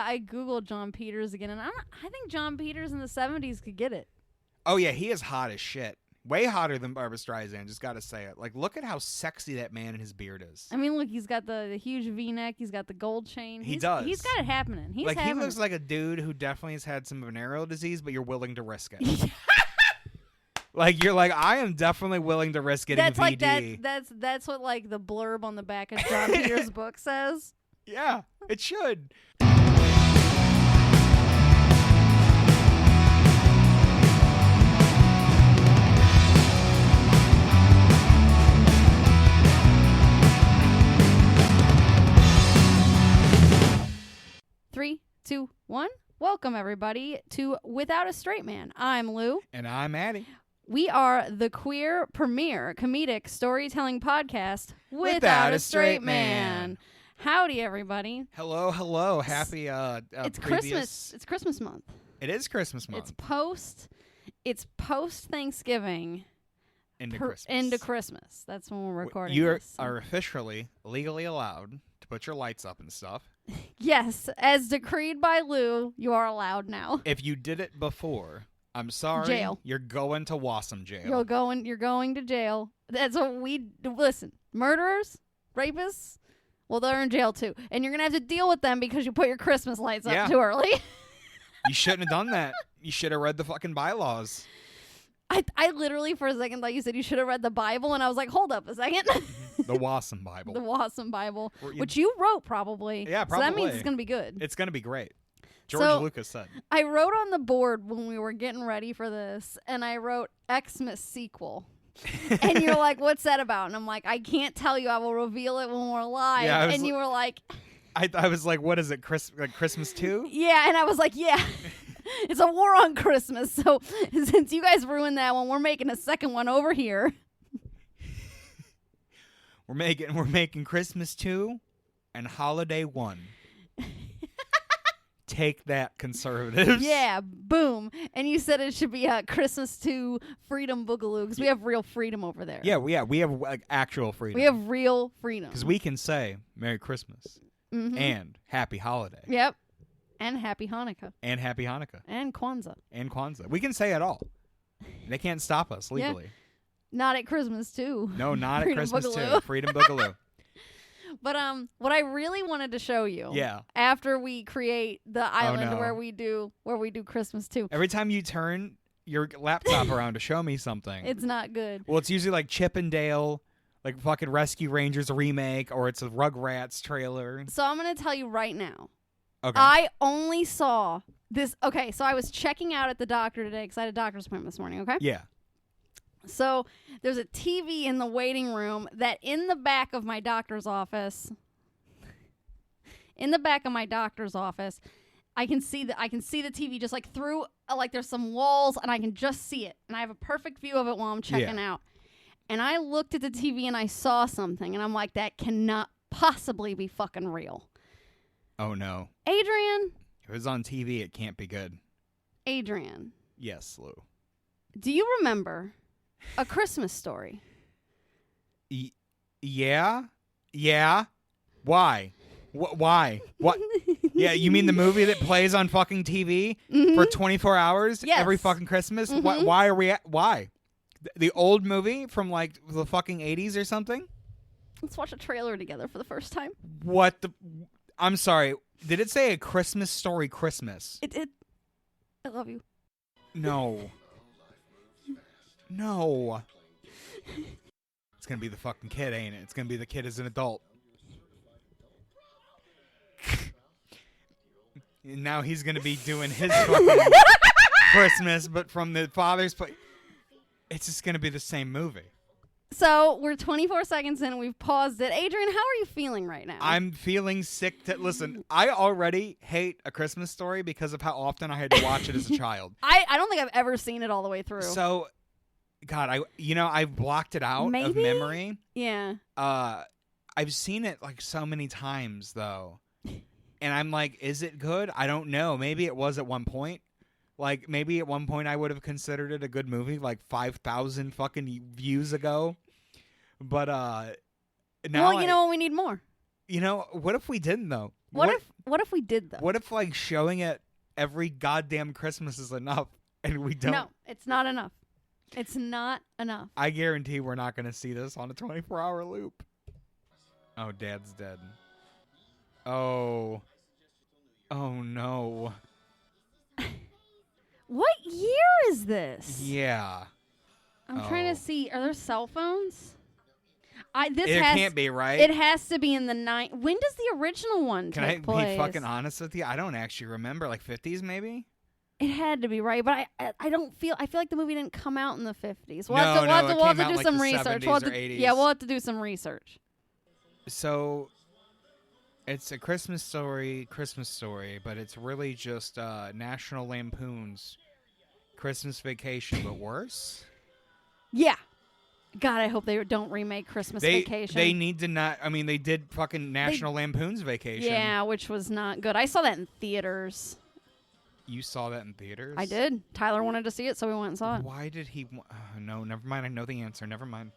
I Googled Jon Peters again, and I think Jon Peters in the 70s could get it. Oh, yeah, he is hot as shit. Way hotter than Barbra Streisand, just gotta say it. Like, look at how sexy that man and his beard is. I mean, look, he's got the huge V-neck. He's got the gold chain. He does. He's got it happening. He looks like a dude who definitely has had some venereal disease, but you're willing to risk it. Like, you're like, I am definitely willing to risk getting that's VD. Like that's what, like, the blurb on the back of Jon Peter's book says. Yeah, it should. 3, 2, 1. Welcome, everybody, to Without a Straight Man. I'm Lou. And I'm Addie. We are the queer premier comedic storytelling podcast Without a Straight Man. Howdy, everybody. Hello, hello. Happy it's Christmas. It's Christmas month. It is Christmas month. It's post Thanksgiving. Into Christmas. That's when we're recording. You are officially legally allowed to put your lights up and stuff. Yes, as decreed by Lou, you are allowed now. If you did it before, I'm sorry. Jail. You're going to Wassam jail. You're going to jail. That's what we do. Listen, murderers, rapists, well, they're in jail too. And you're going to have to deal with them because you put your Christmas lights up too early. You shouldn't have done that. You should have read the fucking bylaws. I literally for a second thought you said you should have read the Bible, and I was like, hold up a second. The Wassam Bible. The Wassam Bible, which you wrote probably. Yeah, probably. So that means it's going to be good. It's going to be great. George Lucas said. I wrote on the board when we were getting ready for this, and I wrote Xmas sequel. And you're like, what's that about? And I'm like, I can't tell you. I will reveal it when we're live. Yeah, and you were like... I was like, what is it, Christmas 2? Yeah, and I was like, yeah. It's a war on Christmas. So since you guys ruined that one, we're making a second one over here. We're making Christmas 2 and Holiday 1. Take that, conservatives. Yeah, boom. And you said it should be Christmas 2 Freedom Boogaloo because we have real freedom over there. Yeah, we have like actual freedom. We have real freedom. Because we can say Merry Christmas and Happy Holiday. Yep. And Happy Hanukkah. And Happy Hanukkah. And Kwanzaa. And Kwanzaa. We can say it all. They can't stop us legally. Yeah. Not at Christmas, too. No, not at Christmas, too. Freedom Boogaloo. But what I really wanted to show you, after we create the island where we do Christmas too. Every time you turn your laptop around to show me something, it's not good. Well, it's usually like Chip and Dale, like fucking Rescue Rangers remake, or it's a Rugrats trailer. So I'm gonna tell you right now. Okay. I only saw this. Okay, so I was checking out at the doctor today because I had a doctor's appointment this morning. Okay. Yeah. So there's a TV in the waiting room that in the back of my doctor's office, I can see the TV just like through, like there's some walls and I can just see it. And I have a perfect view of it while I'm checking out. And I looked at the TV and I saw something and I'm like, that cannot possibly be fucking real. Oh no. Adrian. If it's on TV, it can't be good. Adrian. Yes, Lou. Do you remember A Christmas Story? Yeah. Why? Why? What? Yeah, you mean the movie that plays on fucking TV for 24 hours every fucking Christmas? Why are we why? The old movie from like the fucking 80s or something? Let's watch a trailer together for the first time. What the... I'm sorry. Did it say A Christmas Story Christmas? It did. I love you. No. No. It's going to be the fucking kid, ain't it? It's going to be the kid as an adult. And now he's going to be doing his fucking Christmas, but from the father's place. It's just going to be the same movie. So we're 24 seconds in and we've paused it. Adrian, how are you feeling right now? I'm feeling sick. Listen, I already hate A Christmas Story because of how often I had to watch it as a child. I don't think I've ever seen it all the way through. So... God, I blocked it out of memory. Yeah. I've seen it like so many times though. And I'm like, is it good? I don't know. Maybe it was at one point. Like maybe at one point I would have considered it a good movie like 5,000 fucking views ago. But now well, you know what, we need more. You know, what if we didn't though? What if What if we did though? What if like showing it every goddamn Christmas is enough, and we don't? No, it's not enough. It's not enough. I guarantee we're not going to see this on a 24-hour loop. Oh, Dad's dead. Oh. Oh, no. What year is this? Yeah. I'm trying to see. Are there cell phones? It can't be, right? It has to be in the When does the original one take place? Can I be fucking honest with you? I don't actually remember. Like 50s, maybe? It had to be, right? But I feel like the movie didn't come out in the 50s. We'll No, have to do like some the research. 70s or 80s. Yeah, we'll have to do some research. So, it's a Christmas story, but it's really just National Lampoon's Christmas Vacation, but worse. Yeah. God, I hope they don't remake Christmas Vacation. They need to not. I mean, they did fucking National Lampoon's Vacation. Yeah, which was not good. I saw that in theaters. You saw that in theaters? I did. Tyler wanted to see it, so we went and saw it. Why did he? No, never mind. I know the answer. Never mind.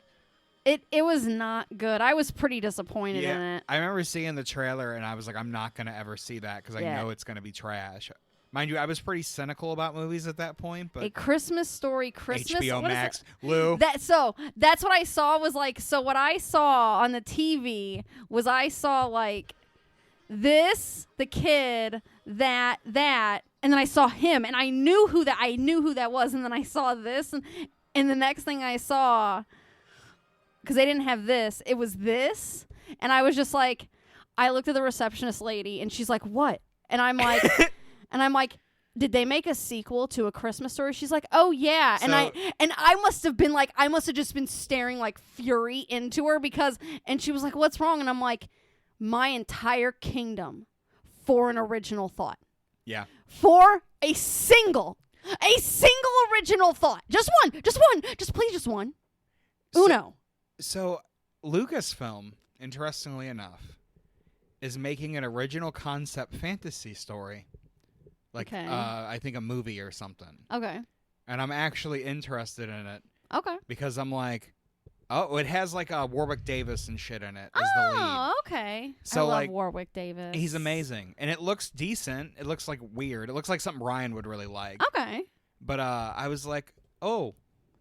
It was not good. I was pretty disappointed in it. I remember seeing the trailer, and I was like, I'm not going to ever see that because I know it's going to be trash. Mind you, I was pretty cynical about movies at that point. But A Christmas Story Christmas. HBO Max. Lou. That's what I saw was like, so what I saw on the TV was I saw like this, the kid, that, and then I saw him, and I knew who that was, and then I saw this, and the next thing I saw, because they didn't have this, it was this, and I was just like, I looked at the receptionist lady, and she's like, what? And I'm like, did they make a sequel to A Christmas Story? She's like, oh yeah. And I must have just been staring like fury into her and she was like, what's wrong? And I'm like, my entire kingdom for an original thought. Yeah. For a single original thought. Just one. Uno. So Lucasfilm, interestingly enough, is making an original concept fantasy story. Like, I think a movie or something. Okay. And I'm actually interested in it. Okay. Because I'm like, oh, it has like Warwick Davis and shit in it as the lead. Oh, okay. So, I love like, Warwick Davis. He's amazing. And it looks decent. It looks like weird. It looks like something Ryan would really like. Okay. But I was like, oh,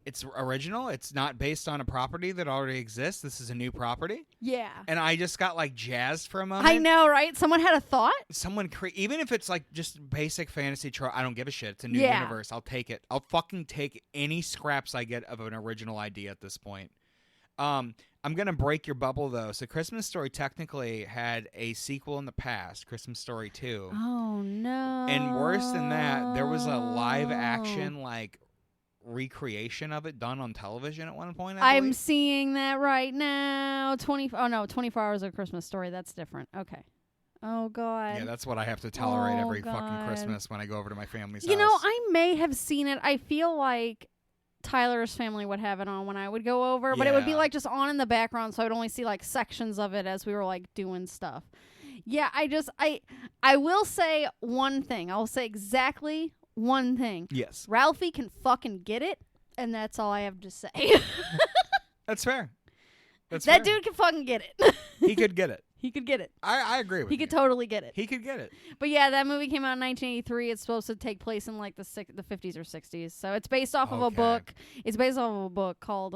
it's original. It's not based on a property that already exists. This is a new property. Yeah. And I just got like jazzed for a moment. I know, right? Someone had a thought. Even if it's like just basic fantasy trope, I don't give a shit. It's a new universe. I'll take it. I'll fucking take any scraps I get of an original idea at this point. I'm gonna break your bubble though. So Christmas Story technically had a sequel in the past, Christmas Story 2. Oh no. And worse than that, there was a live action like recreation of it done on television at one point. I'm seeing that right now. 24 Hours of Christmas Story. That's different. Okay. Oh God. Yeah, that's what I have to tolerate every fucking Christmas when I go over to my family's house. You know, I may have seen it. I feel like Tyler's family would have it on when I would go over, but it would be like just on in the background, so I would only see like sections of it as we were like doing stuff. Yeah, I will say one thing. I'll say exactly one thing. Yes. Ralphie can fucking get it, and that's all I have to say. That's fair. That dude can fucking get it. He could get it. He could get it. I agree with you. He could totally get it. He could get it. But yeah, that movie came out in 1983. It's supposed to take place in like the 50s or 60s. So it's based off of a book. It's based off of a book called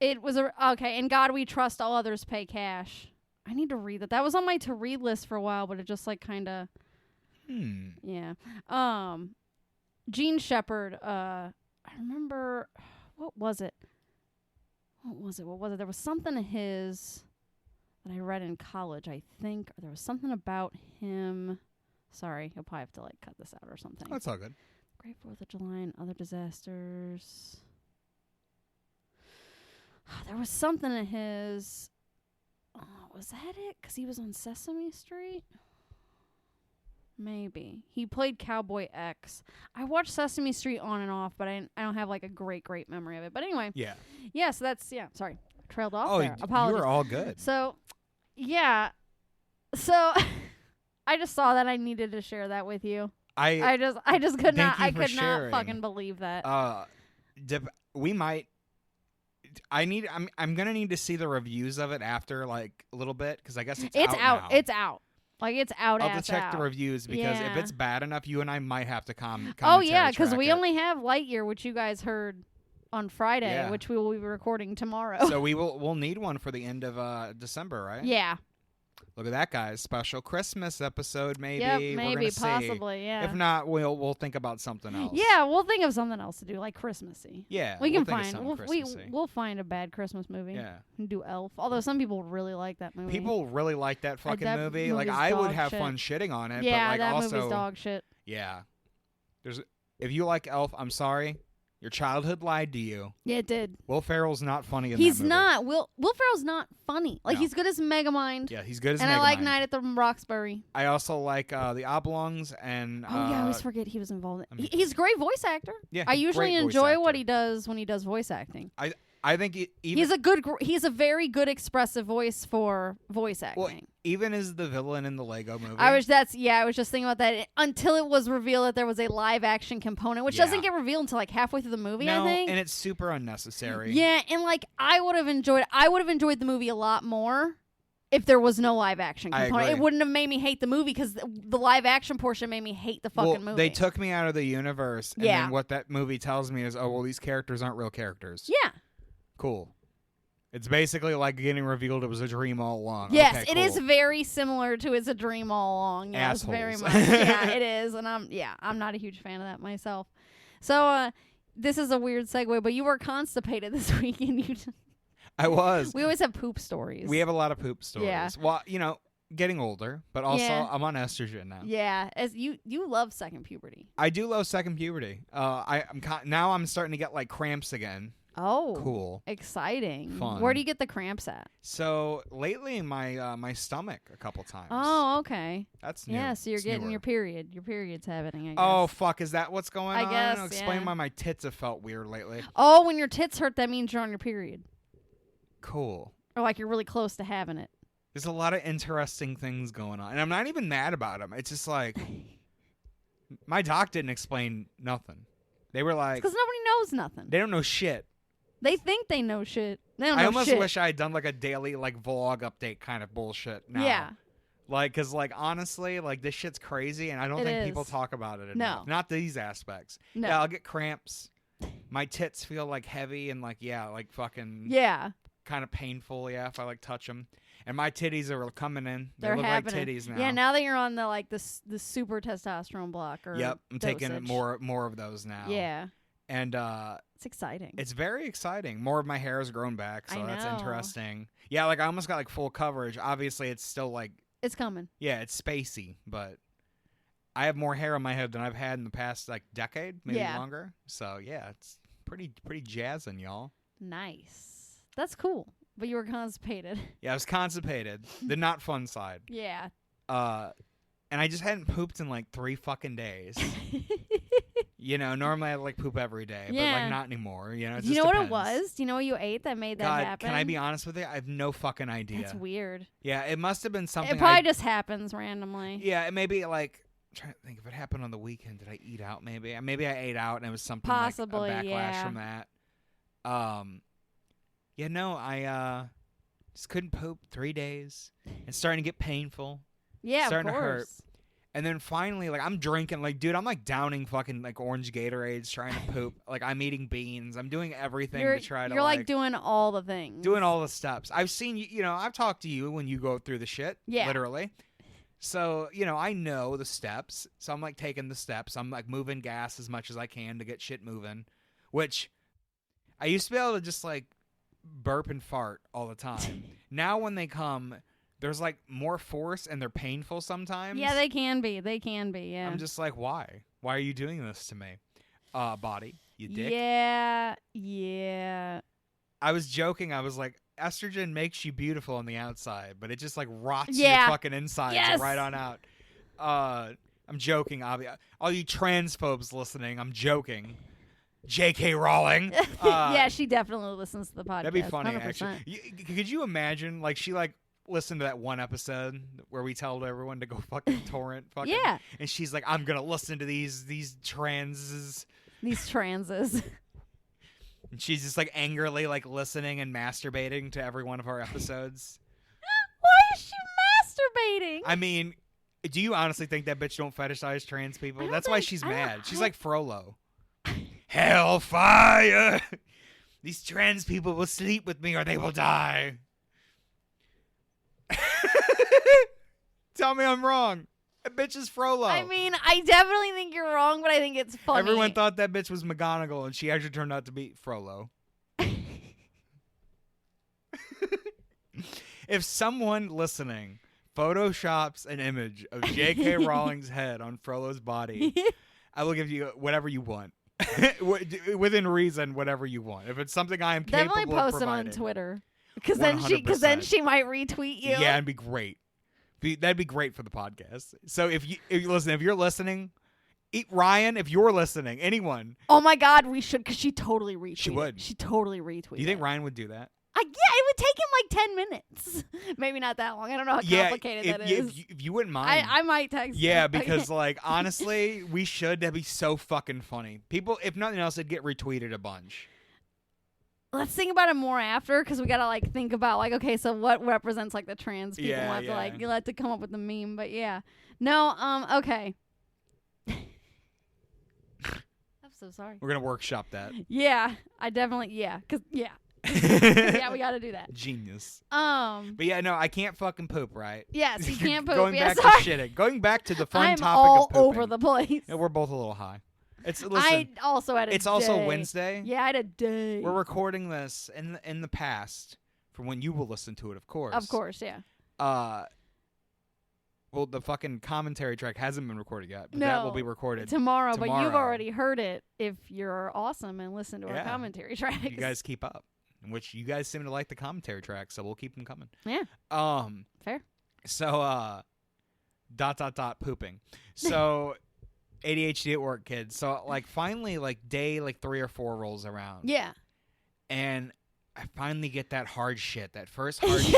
In God We Trust, All Others Pay Cash. I need to read that. That was on my to read list for a while, but it just like kind of yeah. Gene Shepard, I remember what was it? There was something of his that I read in college, I think, or there was something about him. Sorry, you'll probably have to like cut this out or something. That's all good. Great 4th of July and other disasters. There was something of his. Was that it? Because he was on Sesame Street? Maybe. He played Cowboy X. I watched Sesame Street on and off, but I don't have like a great memory of it. But anyway. Yeah. Yeah, so that's, sorry. Trailed off there. Apologies. You were all good. So, yeah. So, I just saw that. I needed to share that with you. I just could not. I could not fucking believe that. We might. I'm gonna need to see the reviews of it after like a little bit because I guess it's out. It's out. Like, it's out I'll have to check the reviews because if Yeah. it's bad enough, you and I might have to come. Oh, yeah, because we only have Lightyear, which you guys heard on Friday, Yeah. which we will be recording tomorrow. So we'll need one for the end of December, right? Yeah. Look at that, guys! Special Christmas episode, maybe. Yep, We're maybe, gonna see. possibly, yeah. If not, we'll think about something else. Yeah, we'll think of something else to do, like Christmassy. Yeah, We we'll can think of find something Christmassy. we'll find a bad Christmas movie. Yeah. And do Elf. Although some people really like that movie. People really like that fucking that movie. Like, movie's I would dog have shit. fun shitting on it. Yeah, but like that also, movie's dog shit. Yeah. If you like Elf, I'm sorry. Your childhood lied to you. Yeah, it did. Will Ferrell's not funny in He's that movie. not. Will Ferrell's not funny. Like, No. he's good as Megamind. Yeah, he's good as And Megamind. I like Night at the Roxbury. I also like the Oblongs and Oh, yeah, I always forget he was involved. I mean- He's a great voice actor. Yeah, I usually great voice enjoy what actor. he does when he does voice acting. I think even He's a very good expressive voice for voice acting. well, even as the villain in the Lego movie. I was just thinking about that until it was revealed that there was a live action component, which Yeah. doesn't get revealed until like halfway through the movie, no, I think. and it's super unnecessary. Yeah, and like I would have enjoyed the movie a lot more if there was no live action I component. agree. It wouldn't have made me hate the movie because the live action portion made me hate the fucking movie. They took me out of the universe, and Yeah. then what that movie tells me is, oh well, these characters aren't real characters. Yeah. Cool. It's basically like getting revealed it was a dream all along. Yes, Okay, it is cool. very similar to It's a Dream All Along. Yes, very Assholes. much. Yeah, it is. And I'm not a huge fan of that myself. So this is a weird segue, but you were constipated this weekend. I was. We always have poop stories. We have a lot of poop stories. Yeah. Well, getting older, but also Yeah. I'm on estrogen now. Yeah, as you love second puberty. I do love second puberty. Now I'm starting to get like cramps again. Oh, Cool. exciting! Fun. Where do you get the cramps at? So lately, my stomach a couple times. Oh, okay. That's new. Yeah, so you're It's getting newer. your period. Your period's happening. I guess. Oh fuck! Is that what's going I on? guess, Explain yeah. why my tits have felt weird lately. Oh, when your tits hurt, that means you're on your period, Cool. or like you're really close to having it. There's a lot of interesting things going on, and I'm not even mad about them. It's just like my doc didn't explain nothing. They were like, Because nobody knows nothing. they don't know shit. They think they know shit. They don't know I almost shit. wish I had done like a daily like vlog update kind of bullshit now. Yeah. Like, cause like honestly, like this shit's crazy, and I don't It think people is. talk about it No. enough. Not these aspects. No. Yeah, I'll get cramps. My tits feel like heavy and like like fucking Yeah. kind of painful. Yeah, if I like touch them, and my titties are coming in. They They're look happening. like titties now. Yeah, now that you're on the super testosterone block or Yep, I'm taking dosage. more of those now. Yeah. and It's exciting. it's very exciting. More of my hair has grown back, so I that's know. interesting. Yeah, like I almost got like full coverage. Obviously, it's still like It's coming. yeah, it's spacey, but I have more hair on my head than I've had in the past like decade, maybe Yeah. longer. So yeah, it's pretty jazzing, y'all. Nice. That's cool. But you were constipated. Yeah, I was constipated, the not fun side. Yeah. And I just hadn't pooped in like 3 fucking days. Normally I like poop every day, but Yeah. like not anymore. It Do you just know what it depends. was? Do you know what you ate that made that God, happen? can I be honest with you? I have no fucking idea. That's weird. Yeah, it must have been something. It probably just happens randomly. Yeah, it maybe like. I'm trying to think if it happened on the weekend. Did I eat out? Maybe I ate out and it was something Possibly, like a backlash yeah. from that. Yeah, no, I just couldn't poop 3 days. It's starting to get painful. Yeah, Starting of to hurt. course. And then finally, like, I'm drinking, like, dude, I'm, like, downing fucking, like, orange Gatorades, trying to poop. Like, I'm eating beans. I'm doing everything to try to, You're like doing all the things. doing all the steps. I've seen you, I've talked to you when you go through the shit. Yeah. Literally. So, I know the steps. So I'm, like, taking the steps. I'm, like, moving gas as much as I can to get shit moving. Which I used to be able to just, like, burp and fart all the time. Now when they come, there's like more force and they're painful sometimes. Yeah, they can be. They can be, yeah. I'm just like, why? Why are you doing this to me? Body, you dick. Yeah. I was joking. I was like, estrogen makes you beautiful on the outside, but it just like rots Yeah. your fucking insides Yes. right on out. I'm joking, all you transphobes listening, I'm joking. J.K. Rowling. Yeah, she definitely listens to the podcast. That'd be funny, 100%. actually. Could you imagine, like, she, like, listened to that one episode where we tell everyone to go fucking torrent fucking. Yeah. And she's like, I'm going to listen to these transes. These transes. And she's just, like, angrily, like, listening and masturbating to every one of our episodes. Why is she masturbating? I mean, Do you honestly think that bitch don't fetishize trans people? That's why she's mad. She's like Frollo. Hellfire! These trans people will sleep with me or they will die. Tell me I'm wrong. That bitch is Frollo. I mean, I definitely think you're wrong, but I think it's funny. Everyone thought that bitch was McGonagall, and she actually turned out to be Frollo. If someone listening photoshops an image of J.K. Rowling's head on Frollo's body, I will give you whatever you want. Within reason, whatever you want. If it's something I am capable definitely of post it providing. on Twitter. Because then she might retweet you. Yeah, it'd be great. That'd be great for the podcast. So if you're listening, Ryan, if you're listening, anyone. Oh my God, we should, because she totally retweeted. She would. She totally retweeted. Do you think Ryan would do that? Yeah, it would take him like 10 minutes. Maybe not that long. I don't know how complicated that is. If you wouldn't mind. I might text Yeah, him. because like honestly, we should. That'd be so fucking funny. People, if nothing else, it'd get retweeted a bunch. Let's think about it more after, because we gotta like think about like, okay, so what represents like the trans people? Yeah, We'll have to like, yeah. you'll have to come up with the meme, but yeah. No, okay. I'm so sorry. We're gonna workshop that. Yeah, I definitely, because yeah, we gotta do that. Genius. But yeah, no, I can't fucking poop, right? yes, you can't poop. Going yeah, back sorry. to shitting. Going back to the fun I'm topic all of pooping. over the place. Yeah, we're both a little high. Listen, I also had a it's day. also Wednesday. Yeah, I had a day. We're recording this in the past for when you will listen to it, of course. Of course, yeah. Well, the fucking commentary track hasn't been recorded yet, but No, that will be recorded tomorrow, but you've tomorrow. already heard it if you're awesome and listen to our commentary tracks. You guys keep up, which you guys seem to like the commentary track, so we'll keep them coming. Yeah. Fair. So, ... pooping. So, ADHD at work, kids. So, like, finally, like, day, like, 3 or 4 rolls around. Yeah. And I finally get that hard shit, that first hard shit.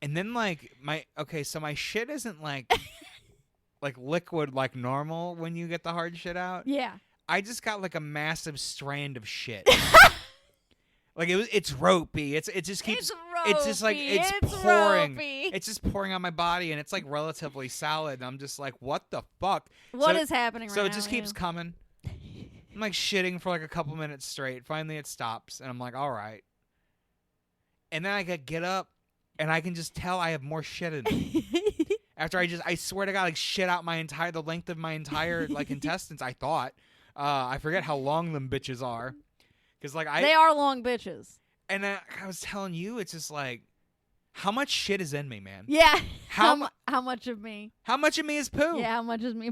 And then, like, my shit isn't, like, like, liquid, like, normal when you get the hard shit out. Yeah. I just got, like, a massive strand of shit. Like, it's ropey. It just keeps... It's ropey. It's just, like, it's pouring. Ropey. It's just pouring on my body, and it's, like, relatively solid. And I'm just like, what the fuck? What is happening right now? So it just keeps coming. I'm, like, shitting for, like, a couple minutes straight. Finally, it stops, and I'm like, all right. And then I get up, and I can just tell I have more shit in me. After I swear to God, like, shit out the length of my entire, like, intestines, I thought. I forget how long them bitches are. Because, like, they are long bitches. And I was telling you, it's just like, how much shit is in me, man? Yeah. How much of me? How much of me is poo? Yeah, how much is me?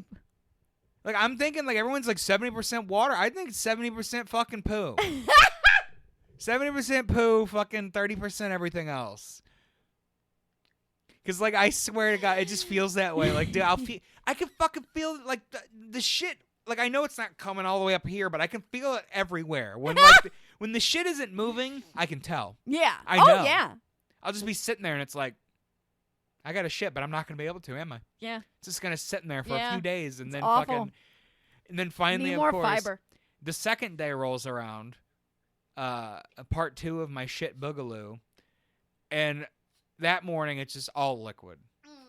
Like, I'm thinking, like, everyone's like 70% water. I think it's 70% fucking poo. 70% poo, fucking 30% everything else. Because, like, I swear to God, it just feels that way. Like, dude, I can fucking feel, like, the shit. Like, I know it's not coming all the way up here, but I can feel it everywhere. When, like, when the shit isn't moving, I can tell. Yeah. I know. Oh, yeah. I'll just be sitting there, and it's like, I got to shit, but I'm not going to be able to, am I? Yeah. It's just going to sit in there for a few days, and then awful. and then finally, Need of more course, fiber. the second day rolls around, part 2 of my shit boogaloo, and that morning, it's just all liquid.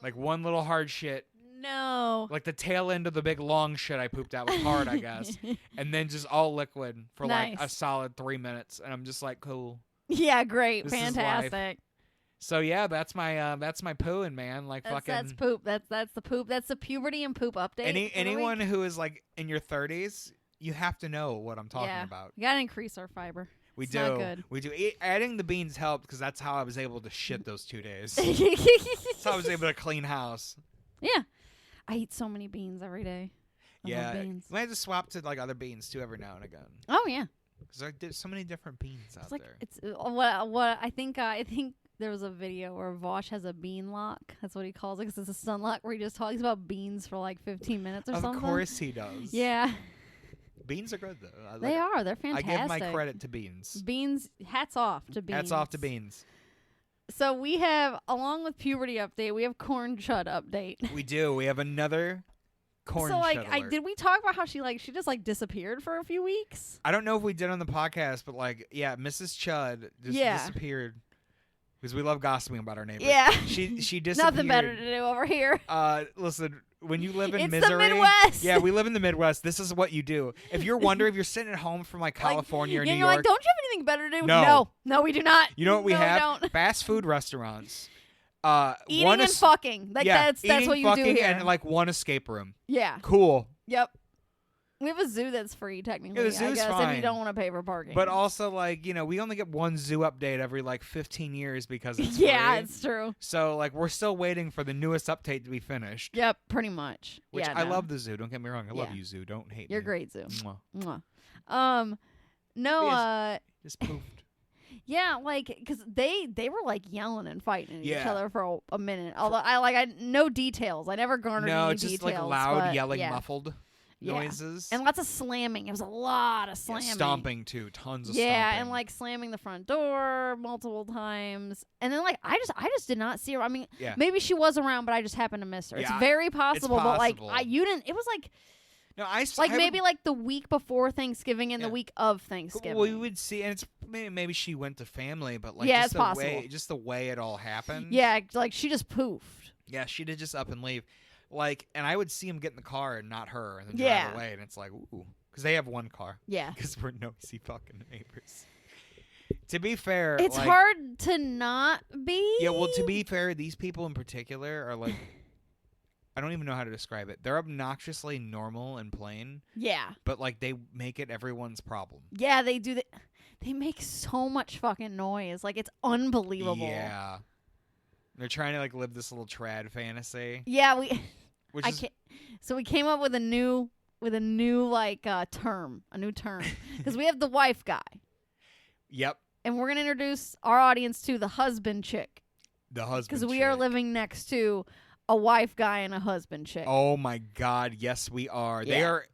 Like, one little hard shit. No. Like the tail end of the big long shit I pooped out was hard, I guess. And then just all liquid for like a solid 3 minutes. And I'm just like, cool. Yeah, great. This is fantastic. life. So yeah, that's my pooing, man. Like that's poop. That's the poop. That's the puberty and poop update. Anyone who is like in your 30s, you have to know what I'm talking about. You gotta increase our fiber. It's not good. We do. Adding the beans helped because that's how I was able to shit those 2 days. That's how I was able to clean house. Yeah. I eat so many beans every day. I love beans. We had to swap to like other beans too every now and again. Oh yeah. Because there's so many different beans out there. It's what I think there was a video where Vosh has a bean lock. That's what he calls it, because it's a sun lock where he just talks about beans for like 15 minutes or something. Of course he does. Yeah. Beans are good though. They are. They're fantastic. I give my credit to beans. Beans. Hats off to beans. Hats off to beans. So we have, along with puberty update, we have corn chud update. We do. We have another corn chud alert. Did we talk about how she just like disappeared for a few weeks? I don't know if we did on the podcast, but like, yeah, Mrs. Chud just disappeared. because we love gossiping about our neighbors. Yeah. She disappeared. Nothing better to do over here. Listen, when you live in It's misery, the Midwest. yeah, we live in the Midwest. This is what you do. If you're wondering, if you're sitting at home from like California or New you're York, like, don't you have anything better to do? No. No, we do not. you know what we No, have? don't. Fast food restaurants. Eating one and fucking. Like that's eating, what you fucking, do here. and like one escape room. Yeah. Cool. Yep. We have a zoo that's free, technically. Yeah, the zoo's I guess, if fine. you don't want to pay for parking. But also, like, we only get one zoo update every like 15 years because it's yeah, free. it's true. So like we're still waiting for the newest update to be finished. Yep, pretty much. Which yeah, I no. love the zoo. Don't get me wrong. I love Yeah. you, zoo. Don't hate You're me. great, zoo. Mwah. Mwah. No, Just poofed. yeah, like, because they were like yelling and fighting at each Yeah. other for a minute. Although I no details. I never garnered No, any it's just details. like loud but, yelling, yeah. muffled Yeah. noises. And lots of slamming. It was a lot of Yeah, slamming. stomping too. Tons of Yeah, stomping. and like slamming the front door multiple times. And then like I just did not see her. I mean, Yeah. maybe she was around, but I just happened to miss her. Yeah, it's very possible, but like possible. you didn't. It was like No, I maybe like the week before Thanksgiving and Yeah. the week of Thanksgiving. we would see, and it's maybe she went to family, but like Yeah, just it's the way, possible. just the way it all happened. Yeah, like she just poofed. Yeah, she did just up and leave. Like, and I would see him get in the car and not her, and then Yeah. drive away, and it's like, ooh, because they have one car. Yeah. Because we're noisy fucking neighbors. To be fair, It's like, hard to not be. Yeah, well, to be fair, these people in particular are like, I don't even know how to describe it. They're obnoxiously normal and plain, Yeah. but like they make it everyone's problem. Yeah, they do that. They make so much fucking noise. Like it's unbelievable. Yeah. They're trying to like live this little trad fantasy, Yeah, which is so we came up with a new like term, because we have the wife guy, yep, and we're gonna introduce our audience to the husband chick, the husband. because we are chick. living next to a wife guy and a husband chick. Oh my God, yes, we are. They Yeah. are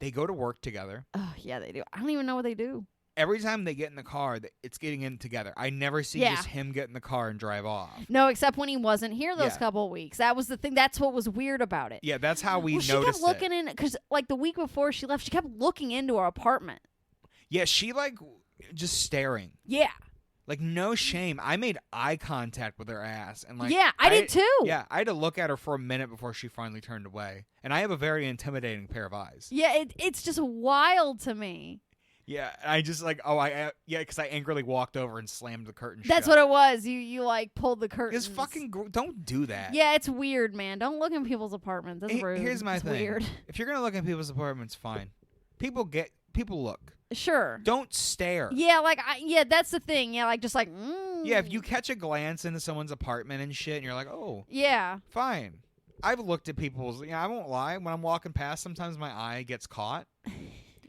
They go to work together. Oh yeah, they do. I don't even know what they do. Every time they get in the car, it's getting in together. I never see Yeah. just him get in the car and drive off. No, except when he wasn't here those Yeah. couple of weeks. That was the thing. That's what was weird about it. Yeah, that's how we Well, she noticed kept looking it. in because like the week before she left, she kept looking into our apartment. Yeah, she like just staring. Yeah. Like, no shame. I made eye contact with her ass. And like, yeah, I did too. Yeah, I had to look at her for a minute before she finally turned away. And I have a very intimidating pair of eyes. Yeah, it's just wild to me. Yeah, I just like, because I angrily walked over and slammed the curtain That's shut. what it was. You like pulled the curtains. It's fucking, don't do that. Yeah, it's weird, man. Don't look in people's apartments. That's rude. Here's my it's thing. Weird. If you're going to look at people's apartments, fine. People look. Sure. Don't stare. Yeah, like that's the thing. Yeah, like just like. Yeah, if you catch a glance into someone's apartment and shit, and you're like, oh, Yeah. fine. I've looked at people's. I won't lie. When I'm walking past, sometimes my eye gets caught.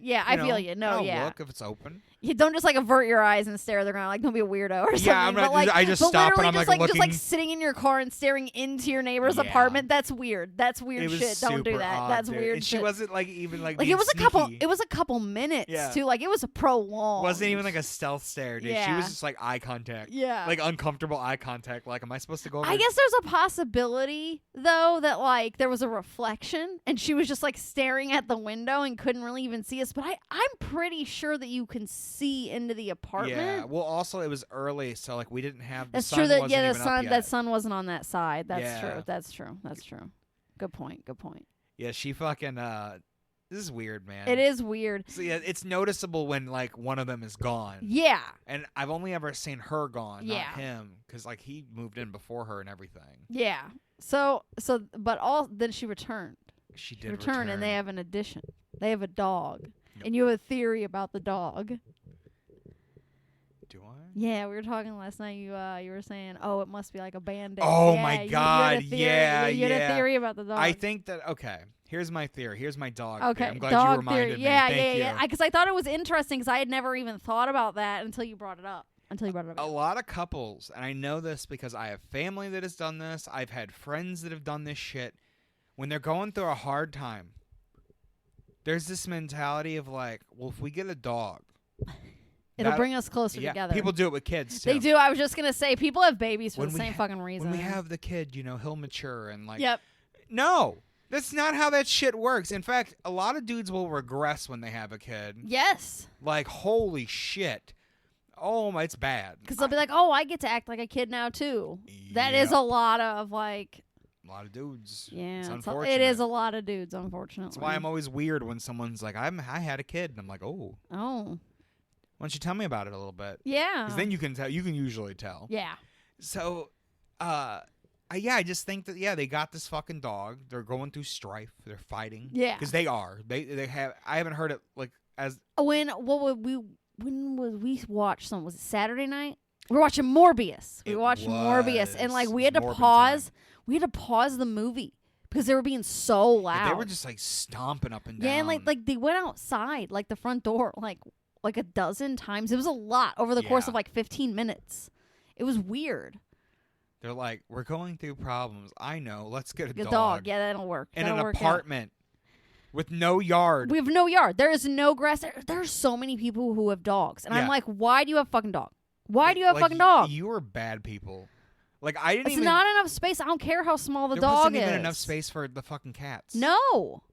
Yeah, I feel you. No, I'll yeah. look if it's open. You don't just like avert your eyes and stare at the ground. Like, don't be a weirdo or something. Yeah, I'm not. But, like, I just but stop and literally I'm just like just looking. like sitting in your car and staring into your neighbor's Yeah. apartment. That's weird. That's weird It was shit. Don't do super that. odd, That's dude. weird And shit. she wasn't like even like. Like being it was a couple. sneaky. It was a couple minutes Yeah. too. Like it was a prolonged. Wasn't even like a stealth stare, dude. She Yeah. was just like eye contact. Yeah. Like uncomfortable eye contact. Like, am I supposed to go over? I guess there's a possibility though that like there was a reflection and she was just like staring at the window and couldn't really even see us. But I'm pretty sure that you can see into the apartment. Yeah. Well, also it was early, so like we didn't have. That's the true. sun That wasn't the even up sun yet. that sun wasn't on that side. That's Yeah. true. That's true. That's true. Good point. Good point. Yeah, she fucking. This is weird, man. It is weird. So yeah, it's noticeable when like one of them is gone. Yeah. And I've only ever seen her gone, Yeah. not him, because like he moved in before her and everything. Yeah. But then she returned. She She did returned, and they have an addition. They have a dog, and you have a theory about the dog. Do I? Yeah, we were talking last night. You were saying, oh, it must be like a Band-Aid. Oh Yeah, my you had a God, theory. yeah, You had a yeah. theory about the dog. I think that here's my theory. Here's my dog. Okay, theory. I'm glad dog you reminded theory. me. Yeah, Thank you. yeah. Because I thought it was interesting because I had never even thought about that until you brought it up. A lot of couples, and I know this because I have family that has done this. I've had friends that have done this shit. When they're going through a hard time, there's this mentality of like, well, if we get a dog, It'll bring us closer yeah, together. people do it with kids too. They do. I was just gonna say, people have babies for When the we same ha- fucking reason. When we have the kid, he'll mature and like. Yep. No, that's not how that shit works. In fact, a lot of dudes will regress when they have a kid. Yes. Like, holy shit. oh, it's bad. Because they'll be like, oh, I get to act like a kid now, too. That is a lot of, like... A lot of dudes. Yeah. It's unfortunate. It is a lot of dudes, unfortunately. That's why I'm always weird when someone's like, I had a kid. And I'm like, oh. Oh. Why don't you tell me about it a little bit? Yeah. Because then you can tell. You can usually tell. Yeah. So, I just think that, they got this fucking dog. They're going through strife. They're fighting. Yeah. Because they are. They have. I haven't heard it, like, as... When was we watch some? Was it Saturday night? We were watching Morbius. We watched Morbius, and like we had to pause. We had to pause the movie because they were being so loud. They were just like stomping up and down. Yeah, and like they went outside, like the front door, like a dozen times. It was a lot over the course of like 15 minutes. It was weird. They're like, we're going through problems. I know. Let's get a dog. Yeah, that'll work. In an apartment. With no yard. We have no yard. There is no grass. There are so many people who have dogs. And I'm like, why do you have a fucking dog? Why do you have a fucking dog? You are bad people. Like, I didn't It's not enough space. I don't care how small the dog is. There wasn't even enough space for the fucking cats. No.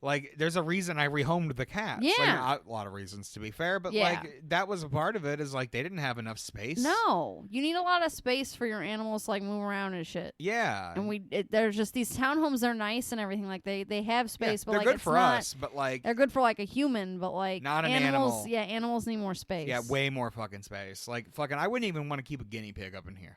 Like, there's a reason I rehomed the cats. Yeah. Like, a lot of reasons, to be fair. But, like, that was a part of it is, like, they didn't have enough space. No. You need a lot of space for your animals to, like, move around and shit. Yeah. And there's just these townhomes, they're nice and everything. Like, they have space, but, they're like, good it's for not, us, but, like... They're good for, like, a human, but, like... Not an animals, animal. Yeah, animals need more space. Yeah, way more fucking space. Like, fucking... I wouldn't even want to keep a guinea pig up in here.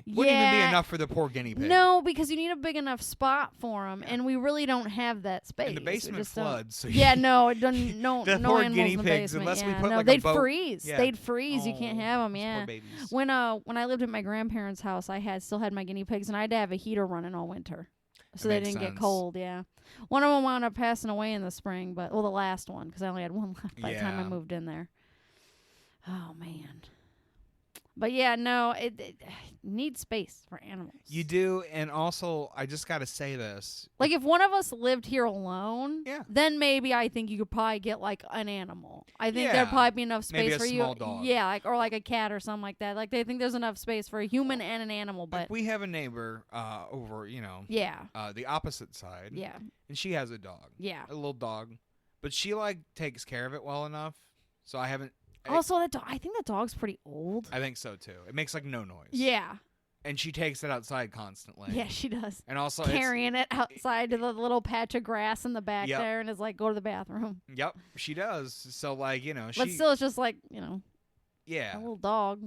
Wouldn't even be enough for the poor guinea pig. No, because you need a big enough spot for them, and we really don't have that space. And the basement floods. So no, it doesn't. No, the no poor animals guinea in the pigs, basement. unless yeah, we put no, like they'd a boat. freeze. Yeah. They'd freeze. You can't have them. Poor Yeah. babies. When I lived at my grandparents' house, I still had my guinea pigs, and I had to have a heater running all winter, so they didn't get cold. Yeah. One of them wound up passing away in the spring, the last one, because I only had one left by the time I moved in there. Oh man. But yeah, no, it needs space for animals. You do, and also, I just got to say this. Like, if one of us lived here alone, then maybe I think you could probably get, like, an animal. I think there'd probably be enough space for you. Maybe a small dog. Yeah, or like a cat or something like that. Like, they think there's enough space for a human and an animal, but... Like we have a neighbor over, the opposite side. Yeah. And she has a dog. Yeah. A little dog. But she, like, takes care of it well enough, so I haven't... Also, I think the dog's pretty old. I think so, too. It makes, like, no noise. Yeah. And she takes it outside constantly. Yeah, she does. And also carrying it outside to the little patch of grass in the back there and is like, go to the bathroom. Yep, she does. So, like, But still, it's just like, Yeah. a little dog.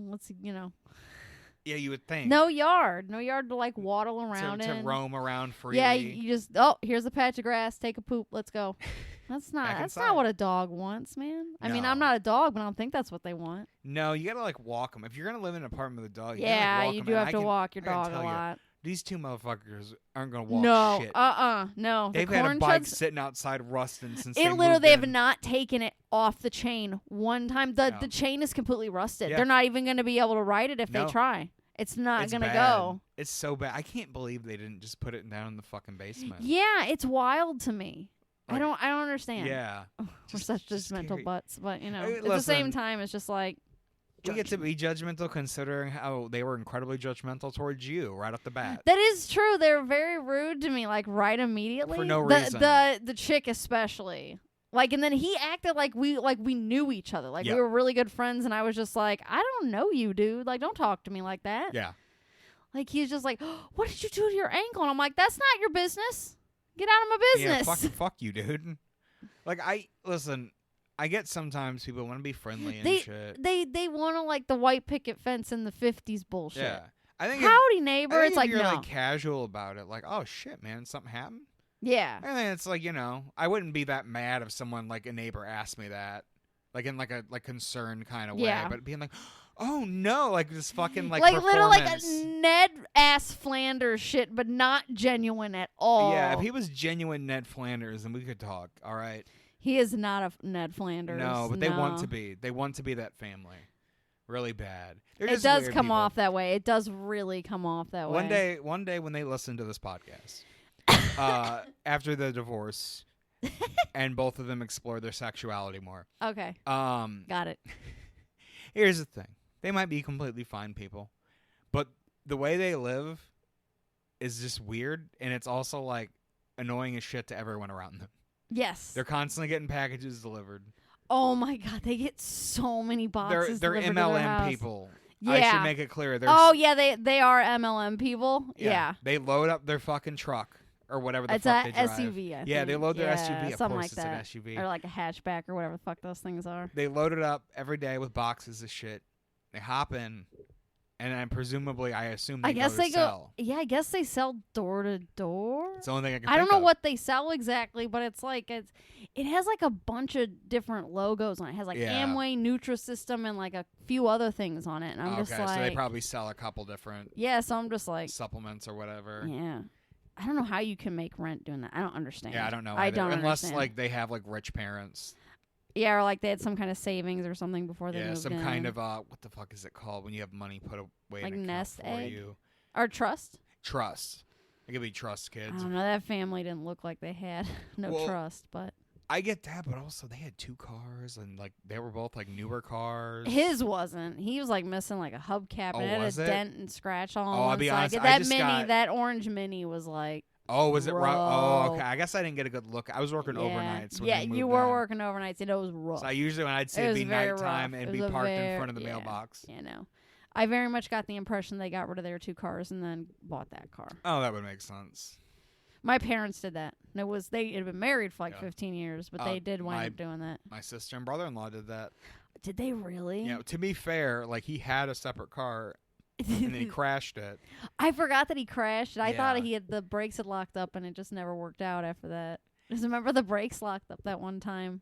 Yeah, you would think. No yard to, like, waddle around to roam around freely. Yeah, you just, here's a patch of grass, take a poop, let's go. That's not what a dog wants, man. I mean, I'm not a dog, but I don't think that's what they want. No, you gotta, like, walk them. If you're gonna live in an apartment with a dog, you do have to walk your dog a lot. These two motherfuckers aren't gonna walk shit. No. They've had a bike sitting outside rusting since they have not taken it off the chain one time. The chain is completely rusted. Yeah. They're not even gonna be able to ride it if they try. It's not gonna go. It's so bad. I can't believe they didn't just put it down in the fucking basement. Yeah, it's wild to me. Like, I don't understand. Yeah. We're such judgmental butts, but at the same time, it's just like we get to be judgmental considering how they were incredibly judgmental towards you right off the bat. That is true. They're very rude to me, like right immediately. For no reason. The chick especially. Like, and then he acted like we knew each other. Like we were really good friends, and I was just like, I don't know you, dude. Like, don't talk to me like that. Yeah. Like he's just like, what did you do to your ankle? And I'm like, that's not your business. Get out of my business. Yeah, fuck you, dude. Like, I get sometimes people want to be friendly and shit. They want to, like, the white picket fence in the 50s bullshit. Yeah. I think howdy, neighbor. It's like, you're, no. like, casual about it. Like, oh, shit, man, something happened? Yeah. I think it's like, I wouldn't be that mad if someone, like, a neighbor asked me that. Like, in, like, a concerned kind of way. But being like... Oh no! Like this fucking like little like a Ned ass Flanders shit, but not genuine at all. Yeah, if he was genuine Ned Flanders, then we could talk. All right. He is not a Ned Flanders. No, but they want to be. They want to be that family, really bad. It does come off that way. It does really come off that way. One day when they listen to this podcast, after the divorce, and both of them explore their sexuality more. Okay. Got it. Here's the thing. They might be completely fine people, but the way they live is just weird, and it's also, like, annoying as shit to everyone around them. Yes. They're constantly getting packages delivered. Oh my god, they get so many boxes. They're delivered to their MLM house. people. Yeah. I should make it clear. Oh yeah, they are MLM people. Yeah. They load up their fucking truck or whatever the It's fuck a they drive. SUV. I Yeah, think. they load their SUV. Of something course, like it's an SUV. or like a hatchback or whatever the fuck those things are. They load it up every day with boxes of shit. They hop in, and then presumably, I assume they sell. Yeah, I guess they sell door to door. It's the only thing I can. I don't think know of. what they sell exactly, but it has like a bunch of different logos on it. It has like Amway, Nutrisystem, and like a few other things on it. And I'm just like, so they probably sell a couple different. Yeah, so I'm just like supplements or whatever. Yeah. I don't know how you can make rent doing that. I don't understand. Yeah, I don't know. I don't unless understand. like they have like rich parents. Yeah, or like they had some kind of savings or something before they moved in. Yeah, some kind of what the fuck is it called when you have money put away like in an nest account for egg? you? Or trust? Trust. It could be trust kids. I don't know. That family didn't look like they had no trust, but I get that, but also they had 2 cars and like they were both like newer cars. his wasn't. He was like missing like a hubcap and it had was a it? dent and scratch all on I'll one be side. honest, I That just mini, got- that orange mini was like. Oh, was it rough? Oh, Rough. okay. I guess I didn't get a good look. I was working overnights. When Yeah, they you moved were in. working overnights, and it was rough. So I usually, when I'd see It it'd was be very nighttime rough. and It be was a parked in very- front of the yeah. mailbox. You know, I very much got the impression they got rid of their 2 cars and then bought that car. Oh, that would make sense. My parents did that. And they had been married for like Yeah. 15 years, but they did wind up doing that. My sister and brother-in-law did that. Did they really? Yeah. To be fair, like he had a separate car and then he crashed it. I forgot that he crashed. I thought Yeah. the brakes had locked up, and it just never worked out after that. Just remember the brakes locked up that one time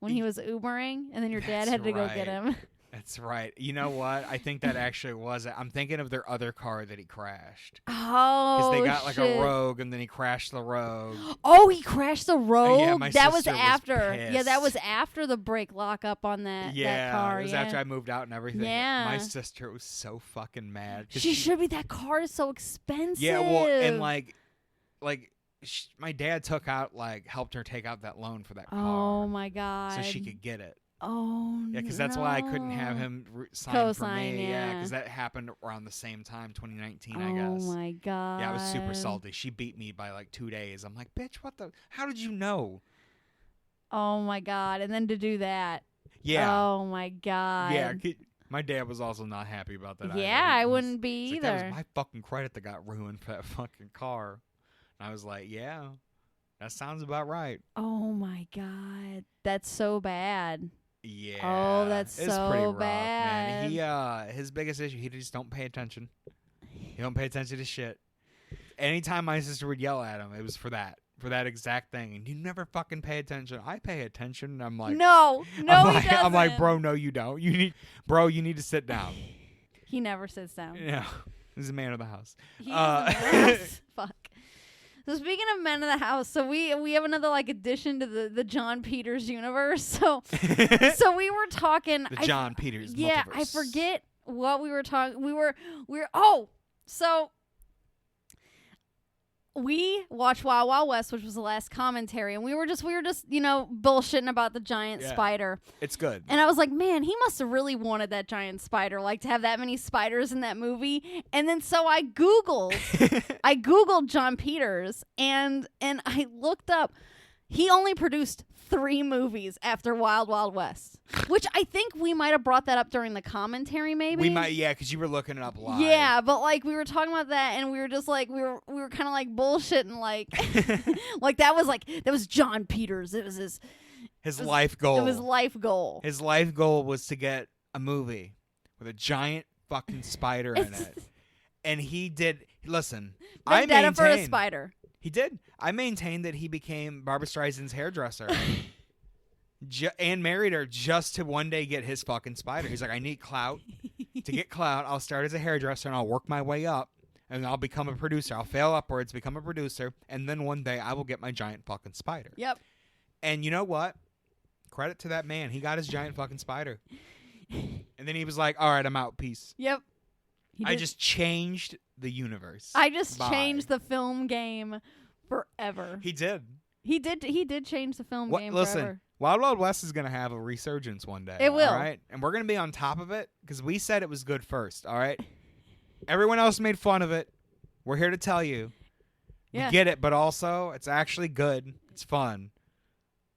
when he was Ubering, and then your dad That's had to go right. get him. That's right. You know what? I think that actually was it. I'm thinking of their other car that he crashed. Oh, Because they got like shit. a Rogue and then he crashed the Rogue. Oh, he crashed the Rogue. yeah, my that was sister was after. Yeah, that was pissed. after the brake lockup on that car. It was after I moved out and everything. Yeah. My sister was so fucking mad. 'Cause She should be. That car is so expensive. Yeah, well, and my dad helped her take out that loan for that car. Oh my god. So she could get it. Oh Yeah, because that's why I couldn't have him sign for Co-sign, me. yeah. Because that happened around the same time, 2019, I Oh guess. my god. Yeah, I was super salty. She beat me by like 2 days. I'm like, bitch, what the? How did you know? Oh my god. And then to do that. Yeah. Oh my god. Yeah. My dad was also not happy about that. Yeah, either. I wouldn't be He's like, either. that was my fucking credit that got ruined for that fucking car. And I was like, yeah, that sounds about right. Oh my god. That's so bad. Yeah. Oh, that's it's so pretty rough, bad. man. His biggest issue, he just don't pay attention. He don't pay attention to shit. Anytime my sister would yell at him, it was for that exact thing. And you never fucking pay attention. I pay attention. And I'm like, No, he doesn't. I'm like, bro, no, you don't. You need to sit down. He never sits down. Yeah, he's a man of the house. He is a man of the house. Fuck. So speaking of men of the house, so we have another like addition to the Jon Peters universe. So so we were talking The Jon Peters. Yeah, Multiverse. I forget what we were talking. So we watched Wild Wild West, which was the last commentary, and we were just bullshitting about the giant spider. It's good. And I was like, man, he must have really wanted that giant spider, like to have that many spiders in that movie. And then so I Googled Jon Peters and I looked up. He only produced 3 movies after Wild Wild West, which I think we might have brought that up during the commentary. Maybe We might, yeah, because you were looking it up live. Yeah, but like we were talking about that, and we were just like we were kind of like bullshitting, like like that was Jon Peters. It was his life goal. It was life goal. His life goal was to get a movie with a giant fucking spider in it, and he did. Listen, I Vendetta for a maintain spider. he did. I maintain that he became Barbra Streisand's hairdresser. And married her just to one day get his fucking spider. He's like, I need clout. To get clout, I'll start as a hairdresser and I'll work my way up and I'll become a producer. I'll fail upwards, become a producer, and then one day I will get my giant fucking spider. Yep. And you know what? Credit to that man. He got his giant fucking spider. And then he was like, all right, I'm out. Peace. Yep. I just changed the universe. I just Bye. changed the film game forever. He did. He did change the film game Listen, forever. Wild Wild West is going to have a resurgence one day. It will. All right? And we're going to be on top of it because we said it was good first. All right? Everyone else made fun of it. We're here to tell you. Yeah. We get it, but also it's actually good. It's fun.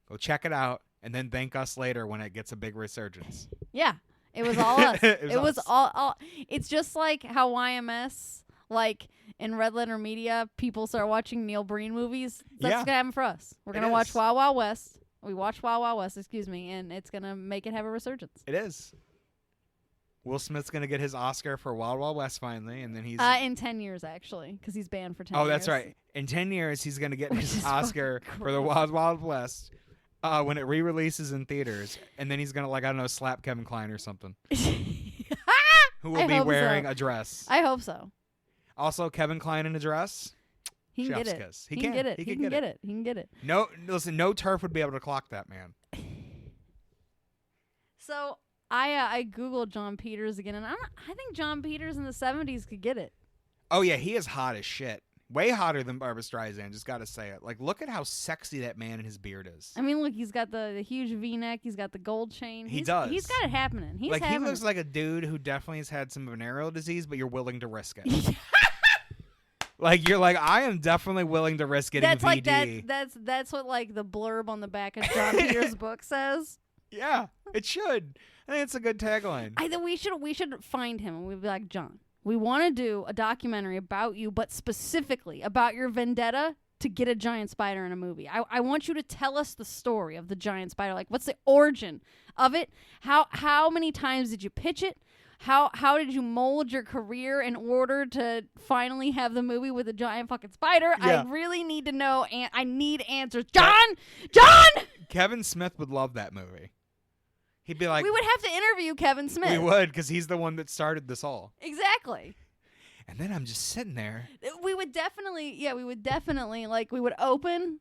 Go check it out. and then thank us later when it gets a big resurgence. Yeah. It was all us. It was us. all. It's just like how YMS, like in Red Letter Media, people start watching Neil Breen movies. That's what's gonna happen for us. We're gonna watch Wild Wild West. We watched Wild Wild West, and it's gonna make it have a resurgence. It is. Will Smith's gonna get his Oscar for Wild Wild West finally, and then he's in 10 years actually, because he's banned for 10 years. Oh, that's right. In 10 years, he's gonna get his Oscar for the Wild Wild West when it re-releases in theaters, and then he's gonna I don't know, slap Kevin Kline or something, who will be wearing a dress. I hope so. Also, Kevin Kline in a dress. He can get it. Kiss. He can get it. He can get it. He can get it. No, listen, no turf would be able to clock that man. So I googled Jon Peters again, and I think Jon Peters in the 70s could get it. Oh yeah, he is hot as shit. Way hotter than Barbra Streisand. Just gotta say it. Look at how sexy that man and his beard is. I mean, look, he's got the huge V-neck. He's got the gold chain. He does. He's got it happening. He looks like a dude who definitely has had some venereal disease, but you're willing to risk it. You're like, I am definitely willing to risk getting VD. That's what the blurb on the back of Jon Peter's book says. Yeah, it should. I think it's a good tagline. I think we should find him and we'd be like, John, we want to do a documentary about you, but specifically about your vendetta to get a giant spider in a movie. I want you to tell us the story of the giant spider. What's the origin of it? How many times did you pitch it? How did you mold your career in order to finally have the movie with a giant fucking spider? Yeah. I really need to know, and I need answers. John! Kevin Smith would love that movie. He'd be like... We would have to interview Kevin Smith. We would, because he's the one that started this all. Exactly. And then I'm just sitting there. We would definitely, we would open,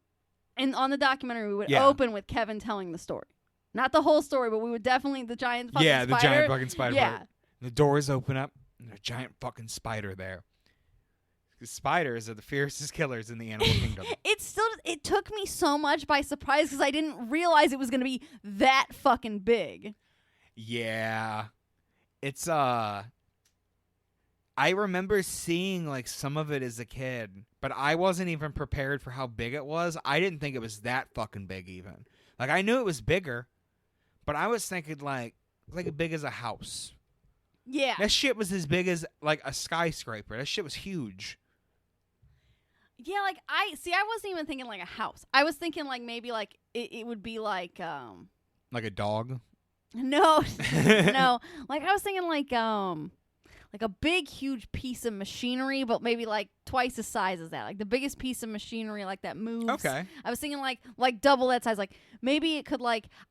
and on the documentary, we would open with Kevin telling the story. Not the whole story, but we would definitely, the giant fucking spider. Yeah, the giant fucking spider. Yeah. Part. The doors open up, and there's a giant fucking spider there. The spiders are the fiercest killers in the animal kingdom. It took me so much by surprise because I didn't realize it was going to be that fucking big. Yeah. It's, I remember seeing, some of it as a kid, but I wasn't even prepared for how big it was. I didn't think it was that fucking big even. I knew it was bigger, but I was thinking, as big as a house. Yeah. That shit was as big as, a skyscraper. That shit was huge. Yeah, I wasn't even thinking a house. I was thinking maybe it would be like a dog? No. No. I was thinking a big huge piece of machinery, but maybe twice the size as that. The biggest piece of machinery that moves. Okay. I was thinking like double that size. Maybe it could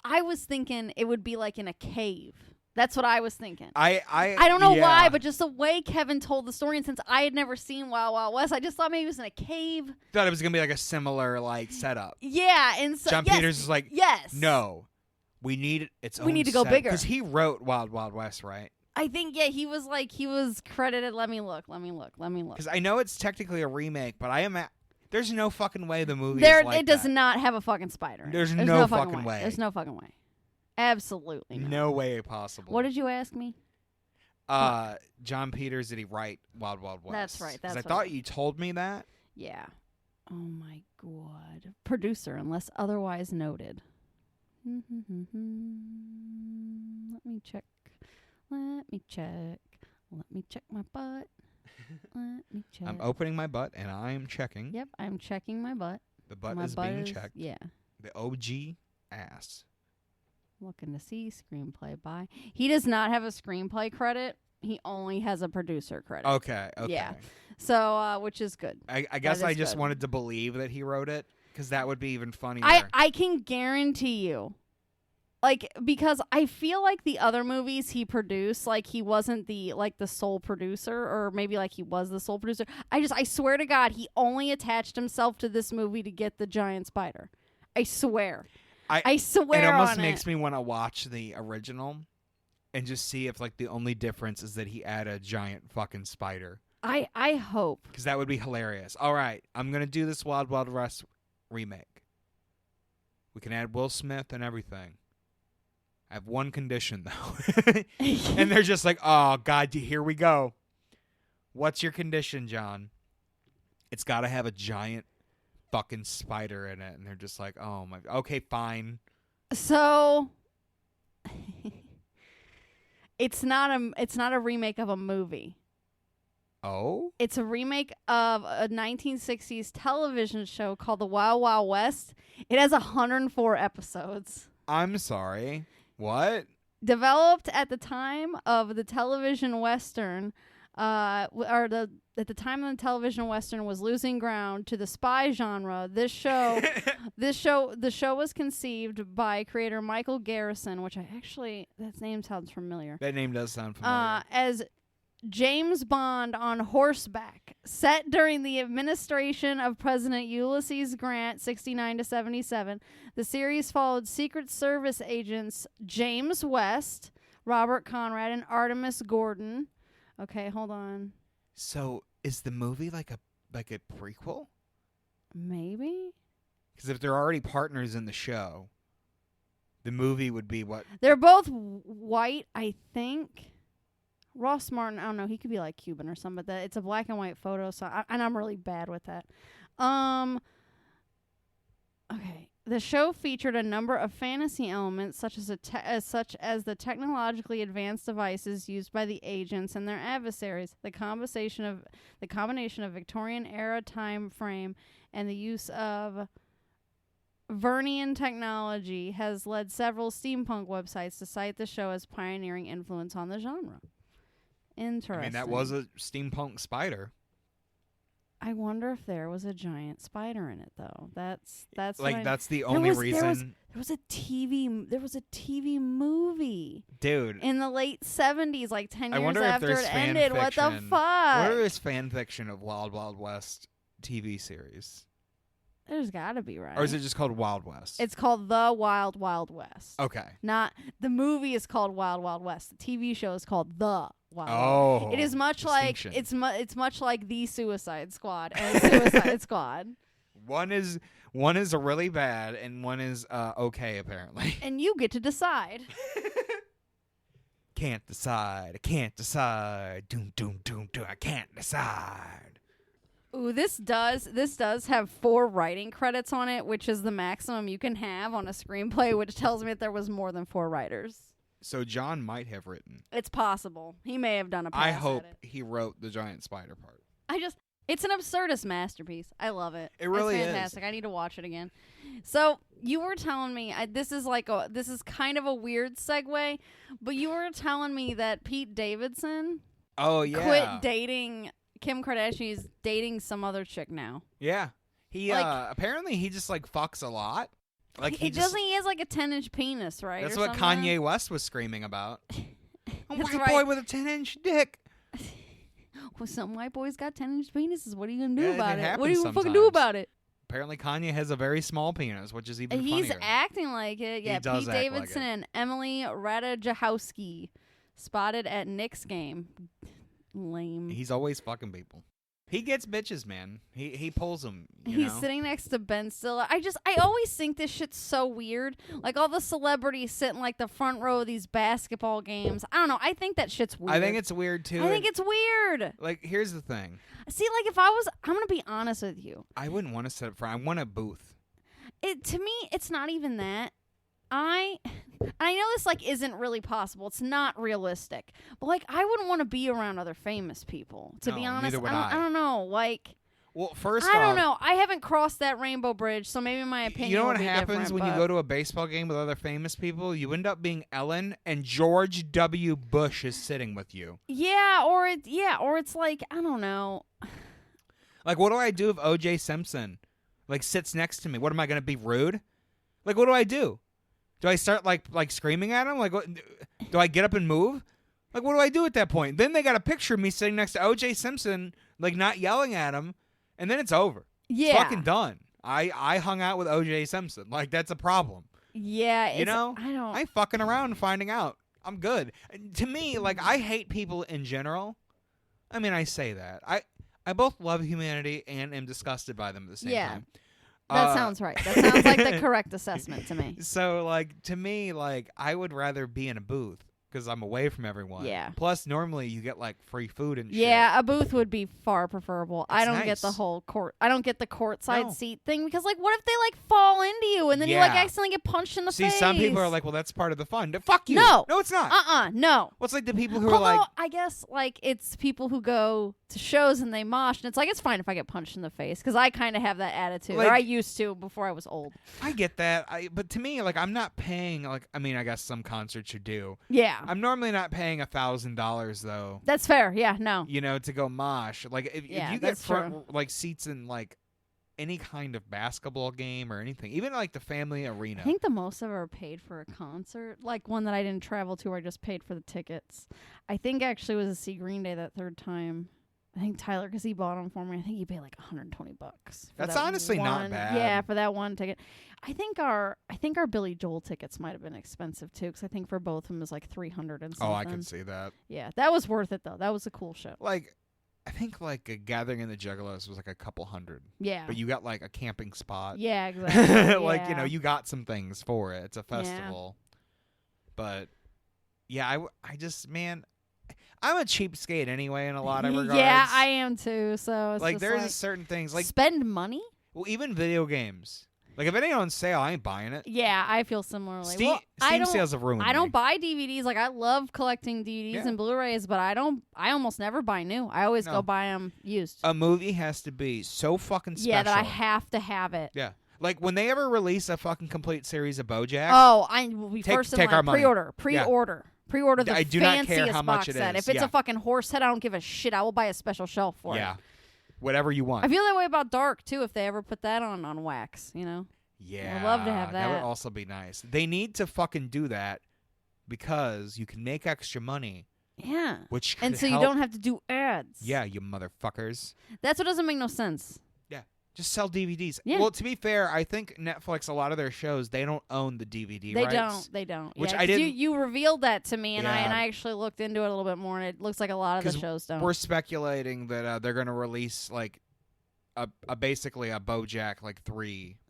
I was thinking it would be in a cave. That's what I was thinking. I don't know why, but just the way Kevin told the story, and since I had never seen Wild Wild West, I just thought maybe it was in a cave. Thought it was gonna be a similar setup. Yeah, and so Jon Peters is yes, no, we need its own. We need to go bigger because he wrote Wild Wild West, right? I think he was credited. Let me look. Because I know it's technically a remake, but there's no fucking way the movie it does not have a fucking spider. There's no fucking way. There's no fucking way. Absolutely not. No way possible. What did you ask me? Jon Peters, did he write Wild Wild West? That's right. Because I thought you told me that. Yeah. Oh my god. Producer, unless otherwise noted. Let me check. Let me check my butt. Let me check. I'm opening my butt and I'm checking. Yep, I'm checking my butt. The butt is being checked. Yeah. The OG ass. Looking to see screenplay by. He does not have a screenplay credit. He only has a producer credit. Okay. Yeah. So, which is good. I guess I just wanted to believe that he wrote it because that would be even funnier. I can guarantee you. Because I feel the other movies he produced, he wasn't the sole producer, or maybe he was the sole producer. I swear to God, he only attached himself to this movie to get the giant spider. I swear. I swear. It almost makes me want to watch the original and just see if the only difference is that he added a giant fucking spider. I hope. Because that would be hilarious. All right, I'm going to do this Wild Wild West remake. We can add Will Smith and everything. I have one condition, though. And they're just oh, God, here we go. What's your condition, John? It's got to have a giant fucking spider in it. And they're just oh, my. Okay, fine. So it's not a remake of a movie. Oh? It's a remake of a 1960s television show called The Wild Wild West. It has 104 episodes. I'm sorry. What? Developed at the time of the television western, at the time of the television western was losing ground to the spy genre. The show was conceived by creator Michael Garrison, which that name sounds familiar. That name does sound familiar. As James Bond on horseback, set during the administration of President Ulysses Grant, 69 to 77. The series followed Secret Service agents James West, Robert Conrad, and Artemis Gordon. Okay, hold on. So is the movie like a prequel? Maybe. Because if they're already partners in the show, the movie would be what? They're both white, I think. Ross Martin, I don't know. He could be like Cuban or something, but it's a black and white photo, and I'm really bad with that. Okay. The show featured a number of fantasy elements, such as the technologically advanced devices used by the agents and their adversaries. The combination of Victorian era time frame and the use of Vernian technology has led several steampunk websites to cite the show as pioneering influence on the genre. Interesting. I mean, that was a steampunk spider. I wonder if there was a giant spider in it, though. That's like that's the only reason. There was a TV movie, dude, in the late 70s, like 10 years after it fan ended. Fiction. What the fuck? What is fan fiction of Wild Wild West TV series? There's got to be, right? Or is it just called Wild West? It's called The Wild Wild West. Okay. Not the movie is called Wild Wild West. The TV show is called The Wild. Oh. It is much like it's much like The Suicide Squad and Suicide Squad. One is really bad and one is okay apparently. And you get to decide. Can't decide. I can't decide. Doom doom doom doom. I can't decide. Ooh, this does have 4 writing credits on it, which is the maximum you can have on a screenplay, which tells me that there was more than 4 writers. So John might have written. It's possible. He may have done a pass I hope at it. he wrote the giant spider part. It's an absurdist masterpiece. I love it. It really is fantastic. I need to watch it again. So you were telling me this is kind of a weird segue, but you were telling me that Pete Davidson quit dating Kim Kardashian. He's dating some other chick now. Yeah. He apparently he just like fucks a lot. Like he has like a 10-inch penis, right? That's what Kanye West was screaming about. A white boy with a 10-inch dick. Well, some white boys got 10-inch penises. What are you gonna do about it? What are you gonna sometimes. fucking do about it? Apparently Kanye has a very small penis, which is even funnier. He's acting like it. Yeah, Pete Davidson and Emily Ratajkowski spotted at Knicks game. Lame. He's always fucking people. He gets bitches, man. He pulls them. He's sitting next to Ben Stiller. I always think this shit's so weird. Like all the celebrities sit in like the front row of these basketball games. I don't know. I think that shit's weird. I think it's weird too. I think it's weird. Like here's the thing. See, like if I'm gonna be honest with you. I wouldn't want to sit up front. I want a booth. To me, it's not even that. I know this like isn't really possible. It's not realistic. But like I wouldn't want to be around other famous people. To be honest, neither would I don't know. Like, well, first I don't know. I haven't crossed that rainbow bridge, so maybe my opinion. You know what will be happens when you go to a baseball game with other famous people? You end up being Ellen, and George W. Bush is sitting with you. Yeah, or it's like I don't know. Like, what do I do if O.J. Simpson like sits next to me? What am I gonna be rude? Like, what do I do? Do I start like screaming at him? Like, what, do I get up and move? Like, what do I do at that point? Then they got a picture of me sitting next to O.J. Simpson, like not yelling at him, and then it's over. Yeah, it's fucking done. I hung out with O.J. Simpson. Like, that's a problem. Yeah, you know, I ain't fucking around finding out. I'm good. To me, like, I hate people in general. I mean, I say that. I both love humanity and am disgusted by them at the same time. That sounds right. That sounds like the correct assessment to me. So, like, to me, like, I would rather be in a booth because I'm away from everyone. Yeah. Plus, normally you get like free food and shit. Yeah, a booth would be far preferable. I don't get nice. the whole court. I don't get the courtside No. seat thing because, like, what if they like fall into you and then you like Yeah. accidentally get punched in the See, face? some people are like, well, that's part of the fun. Fuck you. No. No, it's not. No. What's like the people who are Although like, I guess like it's people who go to shows and they mosh, and it's like it's fine if I get punched in the face because I kind of have that attitude, Like- or I used to before I was old. I get that. But to me, like, I'm not paying. Like, I mean, I guess some concerts you do. Yeah, I'm normally not paying $1,000 though. that's fair. Yeah, no. You know, to go mosh. Like, if Yeah, you get that's front like seats in like any kind of basketball game or anything, even like the family arena. I think the most I've ever paid for a concert, like one that I didn't travel to, where I just paid for the tickets, I think actually was to see Green Day that third time. I think Tyler, because he bought them for me, I think he paid like $120. That's honestly not one- bad. Yeah, for that one ticket. I think our Billy Joel tickets might have been expensive too, because I think for both of them it was like $300 and something. Oh, I can see that. Yeah, that was worth it though. That was a cool show. Like, I think like a Gathering in the Juggalos was like a couple hundred. Yeah. But you got like a camping spot. Yeah, exactly. Like, you Yeah. know, you got some things for it. It's a festival. But yeah, I just, man, I'm a cheapskate anyway in a lot of regards. Yeah, I am too. So it's like just there's like, certain things like spend money. well, even video games. Like if it ain't on sale, I ain't buying it. Yeah, I feel similarly. Steam, well, I Steam don't. sales have ruined I don't me. buy DVDs. Like I love collecting DVDs Yeah. and Blu-rays, but I almost never buy new. I always No. go buy them used. A movie has to be so fucking special. Yeah, that I have to have it. Yeah. Like when they ever release a fucking complete series of BoJack. Oh, I will be first in take line. our money. Pre-order the I do not fanciest care how much box it set. is. If it's Yeah. a fucking horse head, I don't give a shit. I will buy a special shelf for it. Yeah. Whatever you want. I feel that way about Dark too. If they ever put that on wax, you know. Yeah, I'd love to have That would that. also be nice. They need to fucking do that because you can make extra money, Yeah. which could And so help. you don't have to do ads. Yeah, you motherfuckers. That's what doesn't make no sense. Just sell DVDs. Yeah. Well, to be fair, I think Netflix, a lot of their shows, they don't own the DVD They rights. don't. Which yeah, I 'cause didn't- You revealed that to me, and Yeah. I actually looked into it a little bit more, and it looks like a lot of the 'Cause shows don't. We're speculating that they're going to release like a basically a BoJack like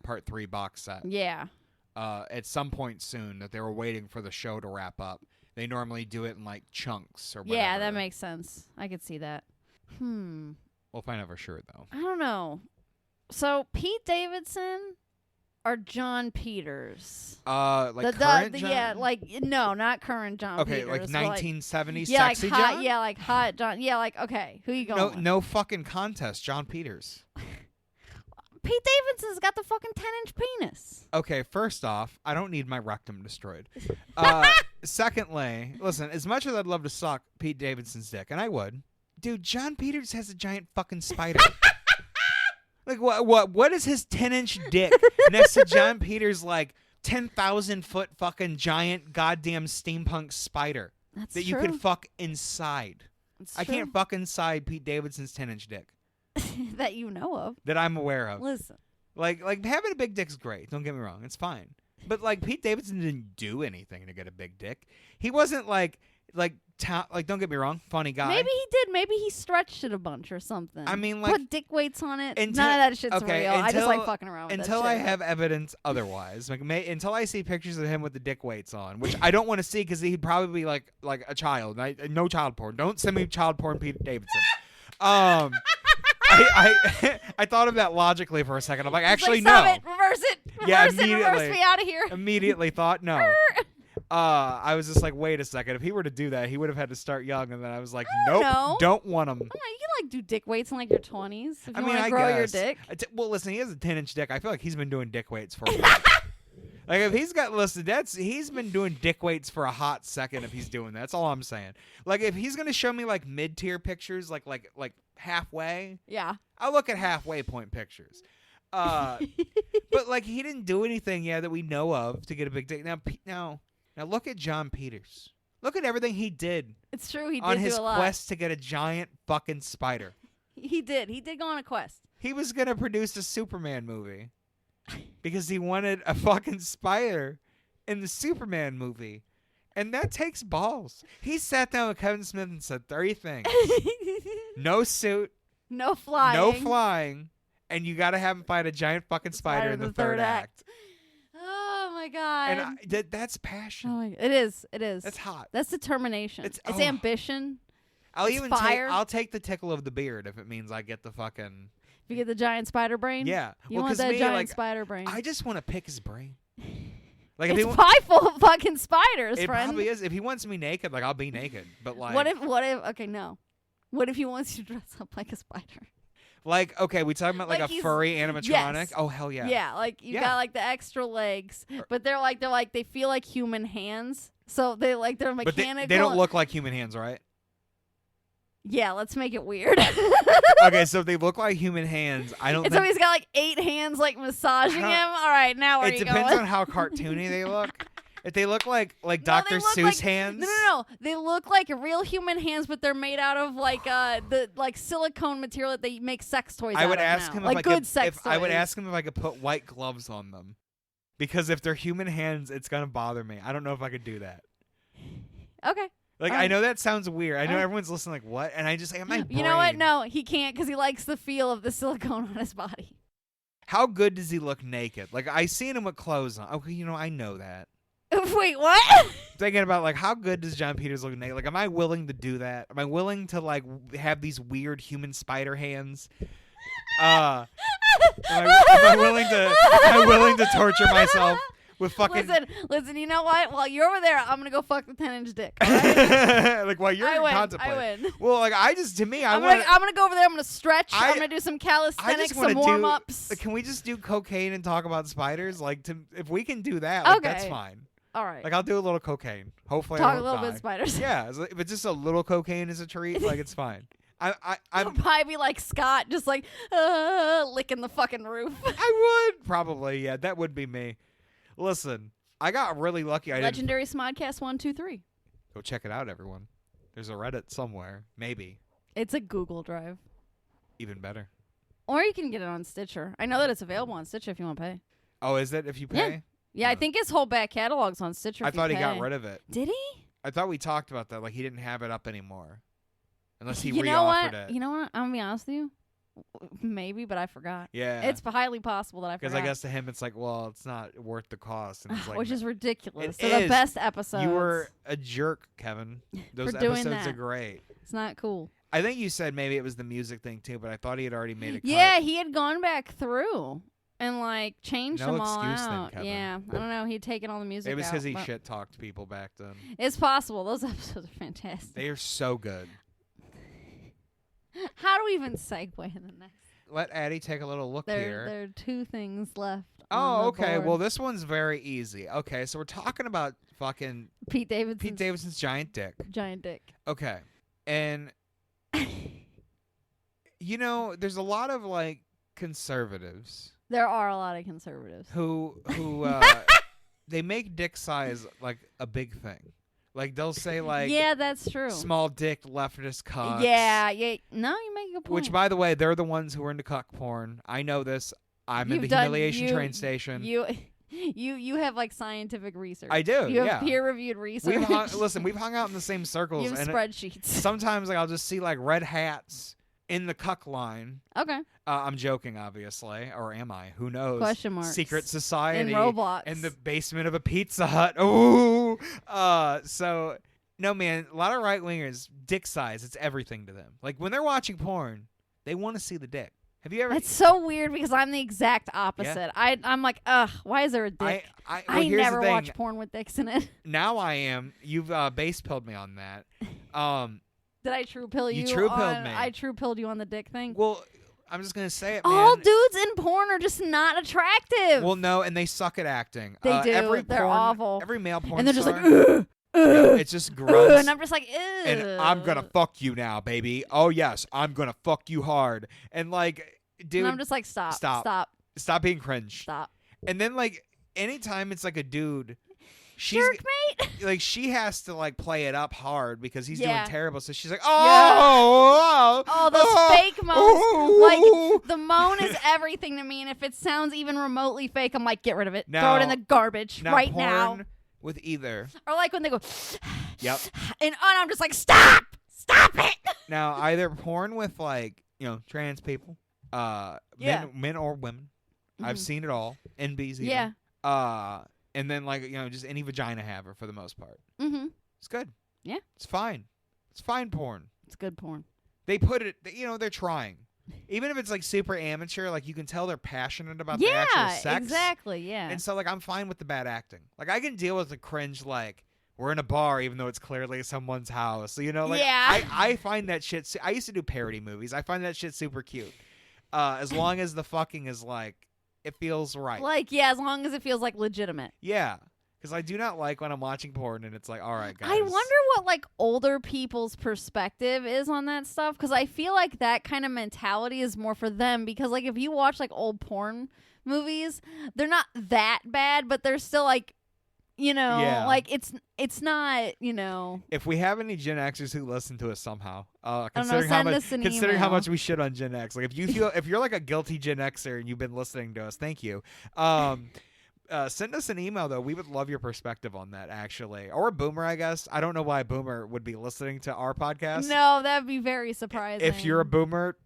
part 3 box set Yeah. at some point soon. That they were waiting for the show to wrap up. They normally do it in like chunks or whatever. Yeah, that makes sense. I could see that. We'll find out for sure though. I don't know. So Pete Davidson or Jon Peters? Like current John? Yeah, like no, not current Jon Okay, Peters. like but, 1970s yeah, like sexy hot, John? yeah, like hot John. Yeah, like okay, who you going? No, with? no fucking contest, Jon Peters. Pete Davidson's got the fucking 10-inch penis. Okay, first off, I don't need my rectum destroyed. Secondly, listen, as much as I'd love to suck Pete Davidson's dick, and I would, dude, Jon Peters has a giant fucking spider. Like what is his 10-inch dick next to Jon Peters' like 10,000-foot fucking giant goddamn steampunk spider That's that true. you could fuck inside? It's I true. can't fuck inside Pete Davidson's 10-inch dick that you know of. that I'm aware of. Listen. Like having a big dick's great. Don't get me wrong, it's fine. But like Pete Davidson didn't do anything to get a big dick. He wasn't like don't get me wrong, funny guy. Maybe he did. Maybe he stretched it a bunch or something. I mean, like put dick weights on it. until- None of that shit's okay, real. I just like until- fucking around with until that I shit. have evidence otherwise. Like until I see pictures of him with the dick weights on, which I don't want to see because he'd probably be like a child. No child porn. Don't send me child porn, Pete Davidson. I thought of that logically for a second. I'm like, actually, Stop no. it. Reverse it. Yeah, Reverse immediately. me out of here. Immediately thought no. I was just like, wait a second. If he were to do that, he would have had to start young. And then I was like, nope, know. don't want him. Oh, you can like do dick weights in like your 20s if you I mean, want I to grow your guess. dick. Well, listen, he has a 10-inch dick. I feel like he's been doing dick weights for a while. Like if he's got he's been doing dick weights for a hot second. If he's doing that, that's all I'm saying. Like if he's gonna show me like mid-tier pictures, like halfway, Yeah. I'll look at halfway point pictures. But like he didn't do anything that we know of to get a big dick. Now look at Jon Peters. Look at everything he did It's true. He on did his do a lot. quest to get a giant fucking spider. He did. He did go on a quest. He was gonna produce a Superman movie because he wanted a fucking spider in the Superman movie. And that takes balls. He sat down with Kevin Smith and said 30 things. No suit, No flying. no flying, and you got to have him fight a giant fucking spider in the third act. Oh my my God. And that's passion. Oh my, it is. It is. That's hot. That's determination. It's ambition. I'll take the tickle of the beard if it means I get the fucking. If you get the giant spider brain. Yeah. You want that giant spider brain. I just want to pick his brain. Like it's pie full of fucking spiders, it friend. Probably is. If he wants me naked, like I'll be naked. But like, what if? Okay, no. What if he wants you to dress up like a spider? Like, okay, we talking about like a furry animatronic? Yes. Oh hell yeah. Yeah, like you got like the extra legs, but they feel like human hands. So they're mechanical. But they don't look like human hands, right? Yeah, let's make it weird. Okay, so if they look like human hands, I don't. And so he's got like 8 hands, like massaging him. All right, now where are you going? It depends on how cartoony they look. If they look like Dr. Seuss hands. No. They look like real human hands, but they're made out of like the silicone material that they make sex toys out of now. I would ask him if I could put white gloves on them. Because if they're human hands, it's going to bother me. I don't know if I could do that. Okay. Like, I know that sounds weird. I know everyone's listening like, what? And I just say, my brain. You know what? No, he can't because he likes the feel of the silicone on his body. How good does he look naked? Like, I seen him with clothes on. Okay, I know that. Wait, what? Thinking about, like, how good does Jon Peters look naked? Like, am I willing to do that? Am I willing to, like, have these weird human spider hands? Am I willing to torture myself? With fucking listen. You know what? While you're over there, I'm gonna go fuck the 10-inch dick. All right? Like while you're contemplating. I win. Well, like I'm gonna go over there. I'm gonna stretch. I'm gonna do some calisthenics, some warm ups. Can we just do cocaine and talk about spiders? Like, if we can do that, like, that's fine. All right. Like I'll do a little cocaine. Hopefully, talk I don't a little die. bit spiders. Yeah, if it's just a little cocaine as a treat, like it's fine. I'm probably be like Scott, just like licking the fucking roof. I would probably. Yeah, that would be me. Listen, I got really lucky. Legendary Smodcast 123. Go check it out, everyone. There's a Reddit somewhere, maybe. It's a Google Drive. Even better. Or you can get it on Stitcher. I know that it's available on Stitcher if you want to pay. Oh, is it if you pay? Yeah, I think his whole back catalog's on Stitcher. I thought he got rid of it. Did he? I thought we talked about that. Like he didn't have it up anymore, unless he re-offered it. You know what? I'm gonna be honest with you. Maybe, but I forgot. Yeah. It's highly possible that I forgot. Because I guess to him it's like, well, it's not worth the cost. And it's like, which is ridiculous. They're the best episodes. You were a jerk, Kevin. Those episodes are great. It's not cool. I think you said maybe it was the music thing too, but I thought he had already made a cut. Yeah, he had gone back through and like changed them all out. Then, yeah, I don't know. He'd taken all the music out. It was because he shit talked people back then. It's possible. Those episodes are fantastic. They are so good. How do we even segue to the next? Let Addie take a little look here. There are 2 things left. Oh, okay. Board. Well, this one's very easy. Okay, so we're talking about fucking Pete Davidson's giant dick. Giant dick. Okay. And there's a lot of like conservatives. There are a lot of conservatives who they make dick size like a big thing. Like they'll say like, yeah, that's true. Small dick leftist cucks. Yeah. No, you make a good point. Which, by the way, they're the ones who are into cuck porn. I know this. I'm in the humiliation train station. You have like scientific research. I do. You have peer-reviewed research. We've hung out in the same circles. You have spreadsheets. Sometimes like I'll just see like red hats in the cuck line. Okay. I'm joking, obviously, or am I? Who knows? Question marks. Secret society in Roblox in the basement of a Pizza Hut. Ooh. So no, man. A lot of right wingers, dick size. It's everything to them. Like when they're watching porn, they want to see the dick. Have you ever? That's so weird because I'm the exact opposite. Yeah. I'm like, ugh, why is there a dick? I never watch porn with dicks in it. Now I am. You've base pilled me on that. Did I true pill you? You true pilled me. I true pilled you on the dick thing. Well, I'm just gonna say it, man. All dudes in porn are just not attractive. Well, no, and they suck at acting. They do. They're awful. Every male porn and they're just star, like, it's just gross. And I'm just like, ew. And I'm gonna fuck you now, baby. Oh yes, I'm gonna fuck you hard. And like, dude, and I'm just like, stop being cringe. Stop. And then like, anytime it's like a dude. Jerk mate. Like she has to like play it up hard because he's doing terrible. So she's like, those fake moans. Like the moan is everything to me, and if it sounds even remotely fake, I'm like, get rid of it. Throw it in the garbage right now. With either. Or like when they go. Yep. And I'm just like, stop it. Now either porn with like trans people, men or women. Mm-hmm. I've seen it all. NBs even. Yeah. and then like just any vagina haver for the most part. Mm-hmm. It's good. Yeah. It's fine. It's fine porn. It's good porn. They put it. They're trying. Even if it's like super amateur, like you can tell they're passionate about the actual sex. Yeah, exactly. Yeah. And so like I'm fine with the bad acting. Like I can deal with the cringe like we're in a bar even though it's clearly someone's house. So, like yeah. I find that shit I used to do parody movies. I find that shit super cute. As long as the fucking is like it feels right. Like as long as it feels like legitimate. Yeah. Because I do not like when I'm watching porn and it's like, all right, guys. I wonder what like older people's perspective is on that stuff. Because I feel like that kind of mentality is more for them. Because like if you watch like old porn movies, they're not that bad, but they're still like, like it's not, If we have any Gen Xers who listen to us somehow, considering how much we shit on Gen X, like if you're like a guilty Gen Xer and you've been listening to us, thank you. Send us an email, though. We would love your perspective on that, actually. Or a boomer, I guess. I don't know why a boomer would be listening to our podcast. No, that would be very surprising. If you're a boomer,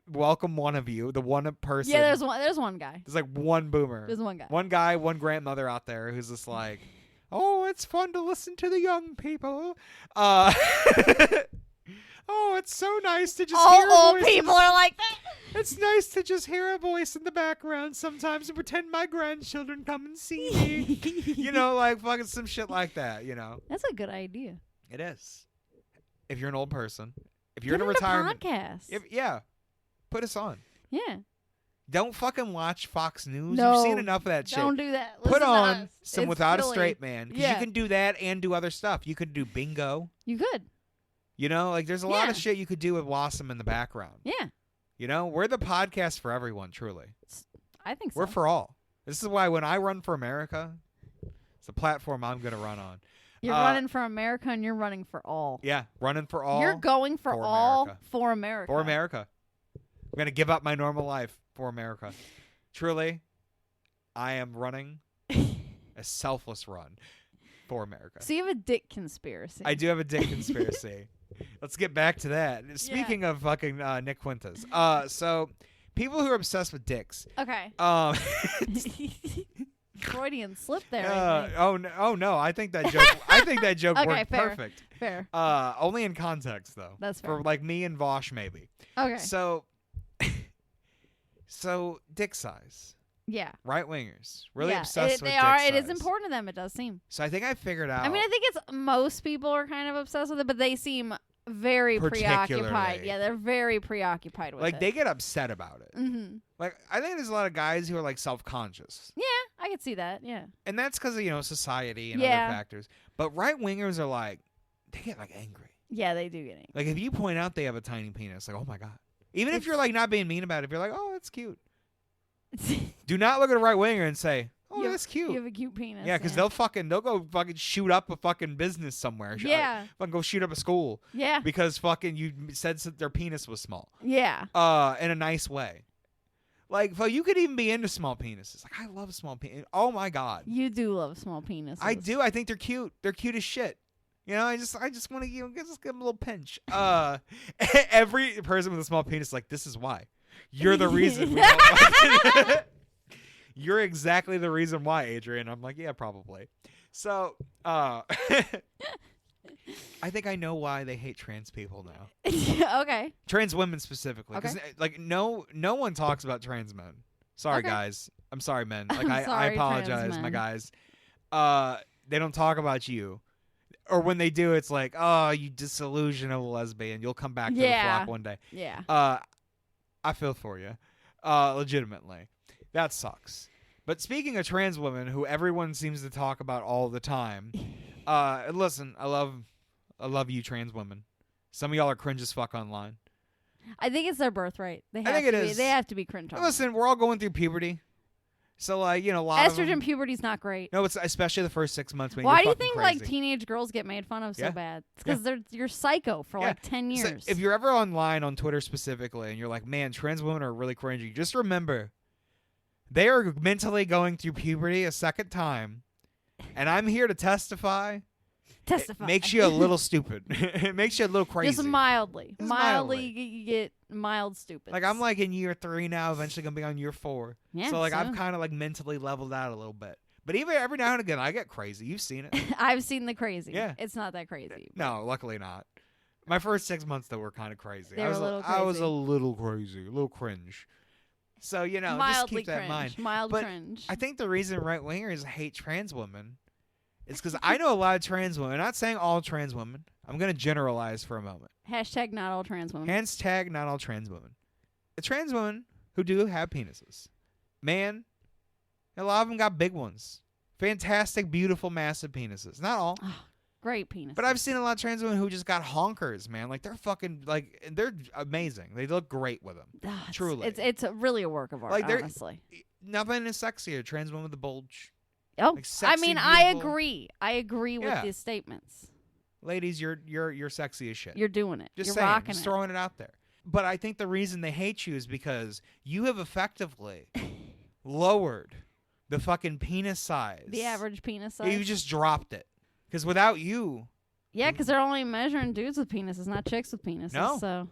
welcome one of you. The one person. Yeah, there's one guy. There's like one boomer. There's one guy. One guy, one grandmother out there who's just like, oh, it's fun to listen to the young people. Oh, it's so nice to just hear all old people are like that. It's nice to just hear a voice in the background sometimes and pretend my grandchildren come and see me. Like fucking some shit like that, That's a good idea. It is. If you're an old person. If you're in a Get into retirement. podcast. Put us on. Yeah. Don't fucking watch Fox News. No, You've seen enough of that shit. Don't do that. Put Listen on some It's Without really, a Straight Man. Because you can do that and do other stuff. You could do bingo. You could. Like there's a lot of shit you could do with Wassum in the background. Yeah. We're the podcast for everyone, truly. I think so. We're for all. This is why when I run for America, it's a platform I'm going to run on. You're running for America and you're running for all. Yeah, running for all. You're going for all America. for America. For America. I'm going to give up my normal life for America. Truly, I am running a selfless run for America. So you have a dick conspiracy. I do have a dick conspiracy. Let's get back to that. Speaking of fucking Nick Quintas. So people who are obsessed with dicks. Okay. Freudian slip there. Oh no! I think that joke okay, worked fair, perfect. Fair. Only in context though. That's fair. For like me and Vosh maybe. Okay. So dick size. Yeah. Right wingers really obsessed with they dick are. size. It is important to them. It does seem. So I think I figured out. I mean, I think it's most people are kind of obsessed with it, but they seem very preoccupied. Yeah, they're very preoccupied with it. Like they get upset about it. Mm-hmm. Like I think there's a lot of guys who are like self-conscious. Yeah, I could see that. Yeah. And that's because of society and other factors. But right wingers are like they get like angry. Yeah, they do get angry. Like if you point out they have a tiny penis, like oh my god. Even if you're like not being mean about it, if you're like oh that's cute. Do not look at a right winger and say, "Oh, that's cute." You have a cute penis. Yeah, because they'll go fucking shoot up a fucking business somewhere. Yeah, fucking go shoot up a school. Yeah, because fucking you said their penis was small. Yeah, in a nice way. Like, you could even be into small penises. Like, I love small penis. Oh my god, you do love small penises. I do. I think they're cute. They're cute as shit. I just want to just give them a little pinch. Every person with a small penis is like, this is why. You're the reason we don't like it. You're exactly the reason why, Adrian. I'm like, yeah, probably. So, I think I know why they hate trans people now. Okay. Trans women specifically. Okay. Like, no one talks about trans men. Sorry, guys. I'm sorry, men. Like, I apologize, my guys. They don't talk about you. Or when they do, it's like, oh, you disillusional lesbian. You'll come back to the flock one day. Yeah. I feel for you. Legitimately. That sucks. But speaking of trans women, who everyone seems to talk about all the time, listen, I love you trans women. Some of y'all are cringe as fuck online. I think it's their birthright. I think it is. They have to be cringe. Listen, we're all going through puberty. So, like, a lot of estrogen puberty's not great. No, it's especially the first 6 months. When Why you're do you think crazy. like teenage girls get made fun of so bad? It's because you're psycho for like 10 years. So if you're ever online on Twitter specifically and you're like, man, trans women are really cringy, just remember, they are mentally going through puberty a second time, and I'm here to testify. It makes you a little stupid. It makes you a little crazy. Just mildly. Mildly, you get mild stupid. Like, I'm like in year 3 now, eventually going to be on year 4. Yeah, so, like, I've kind of like mentally leveled out a little bit. But even every now and again, I get crazy. You've seen it. I've seen the crazy. Yeah. It's not that crazy. No, luckily not. My first 6 months, though, were kind of crazy. They were a little I was crazy. a little crazy, a little cringe. So, just Mildly keep that cringe. in mind. Mild But cringe. I think the reason right-wingers hate trans women is because I know a lot of trans women. I'm not saying all trans women. I'm going to generalize for a moment. Hashtag not all trans women. Hashtag not all trans women. The trans women who do have penises. Man, a lot of them got big ones. Fantastic, beautiful, massive penises. Not all. Great penis. But I've seen a lot of trans women who just got honkers, man. Like, they're fucking, like, they're amazing. They look great with them. Truly. It's really a work of art, Like, they're- honestly. Nothing is sexier. Trans women with a bulge. Oh, like, sexy, I mean, I beautiful. agree. I agree with Yeah. these statements. Ladies, you're sexy as shit. You're doing it. Just You're saying, rocking just it. throwing it out there. But I think the reason they hate you is because you have effectively lowered the fucking penis size. The average penis size. You just dropped it. Because without you, Yeah, because they're only measuring dudes with penises, not chicks with penises. No.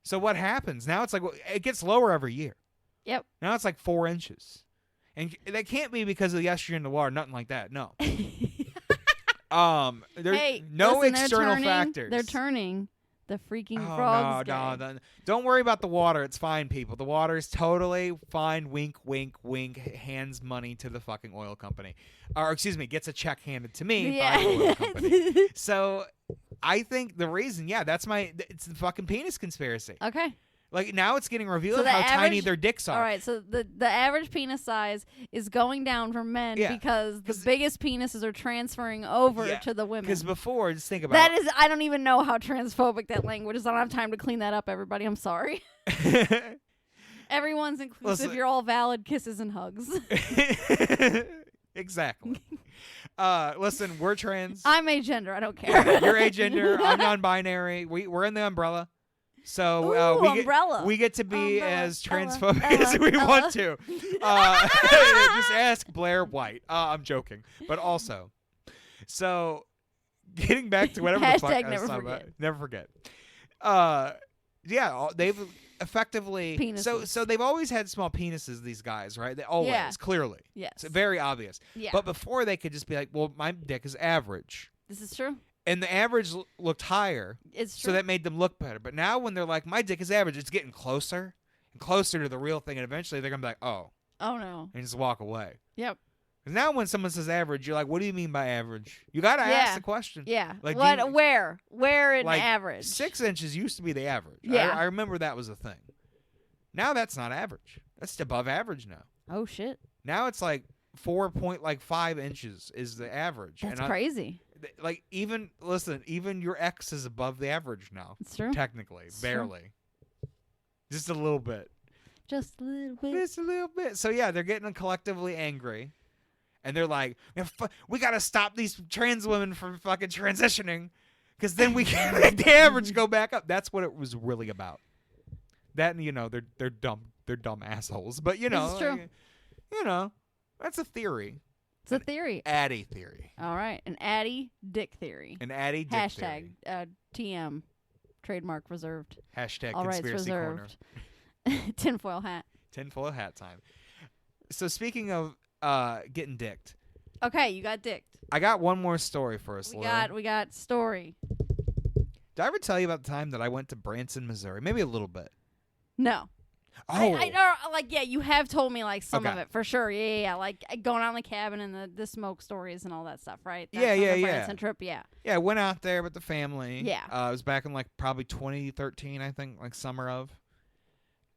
So what happens? Now it's like, it gets lower every year. Yep. Now it's like 4 inches. And that can't be because of the estrogen in the water, nothing like that. No. There's Hey, no listen, external they're turning, factors. They're turning the freaking Oh, frogs. no. Don't worry about the water. It's fine, people. The water is totally fine. Wink, wink, wink. Hands money to the fucking oil company. Or, excuse me, gets a check handed to me by the oil company. So, I think the reason, it's the fucking penis conspiracy. Okay. Like, now it's getting revealed So the how tiny average- their dicks are. All right, so the average penis size is going down for men Yeah, because the 'cause- biggest penises are transferring over Yeah, to the women. Because before, just think about That is, I don't even know how transphobic that language is. I don't have time to clean that up, everybody. I'm sorry. it. Everyone's inclusive. Listen. You're all valid. Kisses and hugs. Exactly. Listen, we're trans. I'm agender. I don't care. You're agender. I'm non-binary. We're in the umbrella. So Ooh, we umbrella. we get to be Umbrella, as Ella, transphobic Ella, as we Ella. want to. Just ask Blair White. I'm joking, but also, so getting back to whatever the fuck Hashtag I was never talking about. forget. Never forget. They've effectively Penises. so they've always had small penises. These guys, right? They always Yeah. clearly. Yes. It's very obvious. Yeah. But before they could just be like, well, my dick is average. This is true. And the average looked higher, It's so true. that made them look better. But now when they're like, my dick is average, it's getting closer and closer to the real thing. And eventually they're going to be like, oh, Oh, no. and just walk away. Yep. 'Cause now when someone says average, you're like, what do you mean by average? You got to ask Yeah. the question. Yeah. Like, what? do you- Where in Like, average? 6 inches used to be the average. Yeah. I remember that was a thing. Now that's not average. That's above average now. Oh, shit. Now it's like 4.5 inches is the average. That's and crazy. Like even your ex is above the average now. It's true. Technically, It's true. barely. Just a little bit. Just a little bit. Just a little bit. So yeah, they're getting collectively angry. And they're like, we got to stop these trans women from fucking transitioning because then we can make the average go back up. That's what it was really about. That, and, they're dumb assholes. But, This is true. that's a theory. It's a theory. Addy theory. All right. An Addy dick theory. An Addy dick Hashtag TM. Trademark reserved. theory. Hashtag All rights conspiracy corner. reserved. Tinfoil hat. Tinfoil hat time. So speaking of getting dicked, Okay, you got dicked. I got one more story for us, We Laura. got story. Did I ever tell you about the time that I went to Branson, Missouri? Maybe a little bit. No. Oh, I know, like, yeah, you have told me, like, some of Okay. it, for sure. Yeah. Like, going out in the cabin and the smoke stories and all that stuff, right? Yeah, That's on yeah, the yeah. Branson trip, yeah. yeah, I went out there with the family. Yeah. It was back in, like, probably 2013, I think, like, summer of.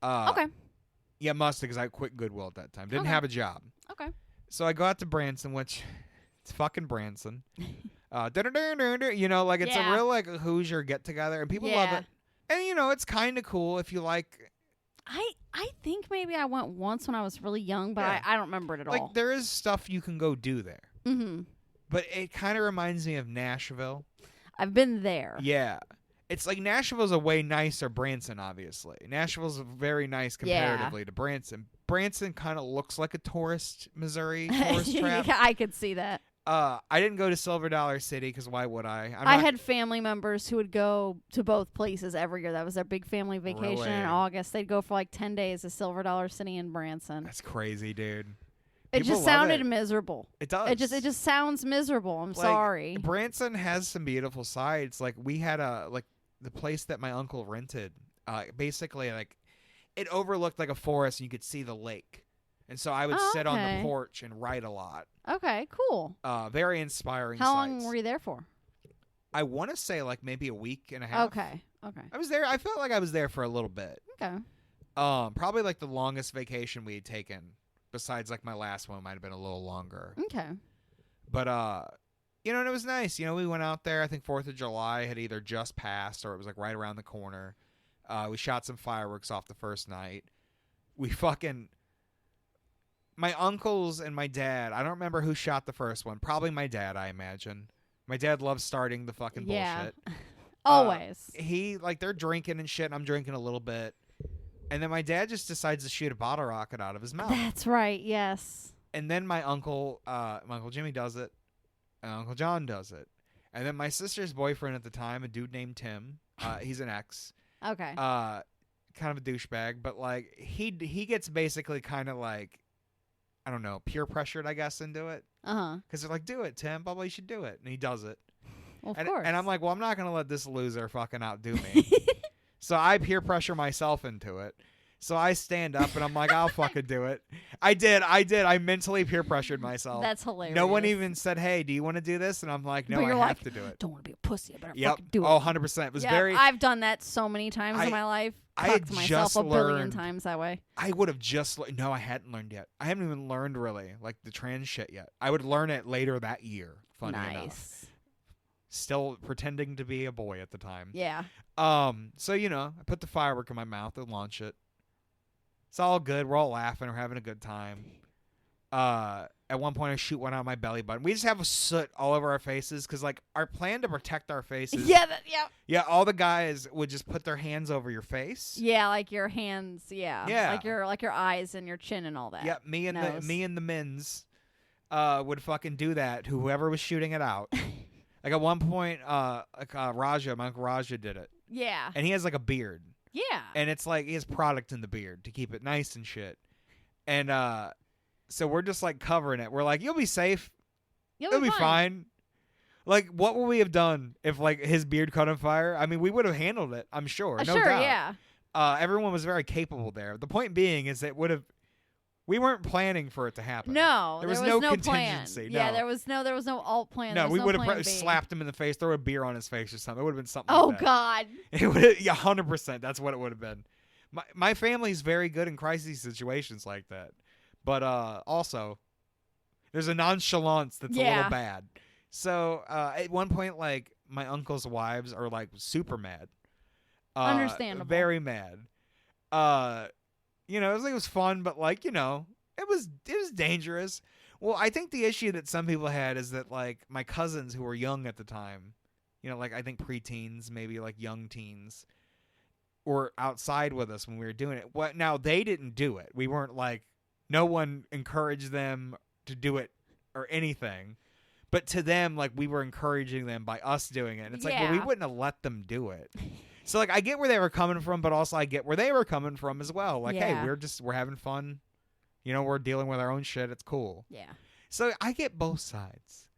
Okay. Yeah, must have, because I quit Goodwill at that time. Didn't Okay. have a job. Okay. So I go out to Branson, which, it's fucking Branson. Like, it's a Yeah. real, like, Hoosier get-together, and people love Yeah. it. And, it's kind of cool if you like... I think maybe I went once when I was really young, but Yeah. I don't remember it at Like, all. there is stuff you can go do there. Mm-hmm. But it kind of reminds me of Nashville. I've been there. Yeah. It's like Nashville's a way nicer Branson, obviously. Nashville's very nice comparatively to Branson. Branson kind of looks like a tourist, Missouri tourist trap. Yeah, I could see that. I didn't go to Silver Dollar City because why would I? I had family members who would go to both places every year. That was their big family vacation Really? in August. They'd go for like 10 days to Silver Dollar City in Branson. That's crazy, dude. It People just love sounded it. miserable. It does. It just sounds miserable. I'm Like, sorry. Branson has some beautiful sides. Like we had the place that my uncle rented. Basically, like it overlooked like a forest, and you could see the lake. And so I would sit on the porch and write a lot. Okay, cool. Very inspiring. How sights. long were you there for? I want to say like maybe a week and a half. Okay. I was there. I felt like I was there for a little bit. Okay. Probably like the longest vacation we had taken, besides like my last one might have been a little longer. Okay. But and it was nice. We went out there. I think 4th of July had either just passed or it was like right around the corner. We shot some fireworks off the first night. My uncles and my dad, I don't remember who shot the first one. Probably my dad, I imagine. My dad loves starting the fucking bullshit. Always. They're drinking and shit, and I'm drinking a little bit. And then my dad just decides to shoot a bottle rocket out of his mouth. That's right, yes. And then my Uncle Jimmy does it, and Uncle John does it. And then my sister's boyfriend at the time, a dude named Tim, he's an ex. Okay. Kind of a douchebag, but like he gets basically kind of like, I don't know, peer pressured, I guess, into it. Because they're like, do it, Tim. Blah, blah, you should do it. And he does it. Well, of course. And I'm like, well, I'm not going to let this loser fucking outdo me. So I peer pressure myself into it. So I stand up and I'm like, I'll fucking do it. I did. I mentally peer pressured myself. That's hilarious. No one even said, hey, do you want to do this? And I'm like, no, I have to do it. Don't want to be a pussy. I better Yep. fucking do it. Oh, 100%. It was very... I've done that so many times in my life. I had Cucked myself just a billion learned- times that way. I would have just... No, I hadn't learned yet. I haven't even learned, really, like, the trans shit yet. I would learn it later that year, funny enough. Still pretending to be a boy at the time. Yeah. So, I put the firework in my mouth and launch it. It's all good. We're all laughing. We're having a good time. At one point, I shoot one out of my belly button. We just have a soot all over our faces because, like, our plan to protect our faces. Yeah. Yeah, all the guys would just put their hands over your face. Yeah, like your hands. Yeah. Yeah. Like your eyes and your chin and all that. Yeah, me and the men's would fucking do that. Whoever was shooting it out. Like at one point, Raja, my Uncle Raja did it. Yeah. And he has like a beard. Yeah. And it's like he has product in the beard to keep it nice and shit. And so we're just like covering it. We're like, you'll be safe. You'll be fine. Like, what would we have done if like his beard caught on fire? I mean, we would have handled it, I'm sure. No doubt. Yeah. Everyone was very capable there. The point being is that we weren't planning for it to happen. No, there was no contingency. Plan. Yeah, there was no alt plan. No, we would have slapped him in the face, throw a beer on his face or something. It would have been something. Oh like that. God! It would, 100%. That's what it would have been. My family's very good in crisis situations like that, but also there's a nonchalance that's a little bad. So at one point, like my uncle's wives are like super mad. Understandable. Very mad. It was fun, but like, it was dangerous. Well, I think the issue that some people had is that like my cousins who were young at the time, like I think preteens, maybe like young teens, were outside with us when we were doing it. Now they didn't do it. We weren't like, no one encouraged them to do it or anything. But to them, like we were encouraging them by us doing it. And it's like, well, we wouldn't have let them do it. So, like, I get where they were coming from, but also I get where they were coming from as well. Like, hey, we're having fun. We're dealing with our own shit. It's cool. Yeah. So, I get both sides.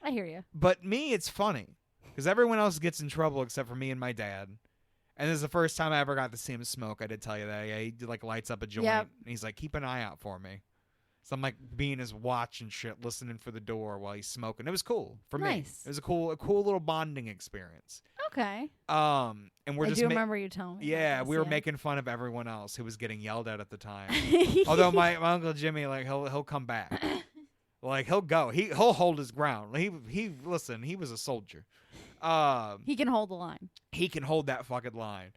I hear you. But me, it's funny. Because everyone else gets in trouble except for me and my dad. And this is the first time I ever got to see him smoke. I did tell you that. Yeah, he like lights up a joint. Yep. And he's like, keep an eye out for me. So I'm like being his watch and shit, listening for the door while he's smoking. It was cool for me. It was a cool little bonding experience. Okay. And we're I just do remember you telling me. Yeah, we were making fun of everyone else who was getting yelled at the time. Although my Uncle Jimmy, like he'll come back, like he'll go, he'll hold his ground. He listen, he was a soldier. He can hold the line. He can hold that fucking line.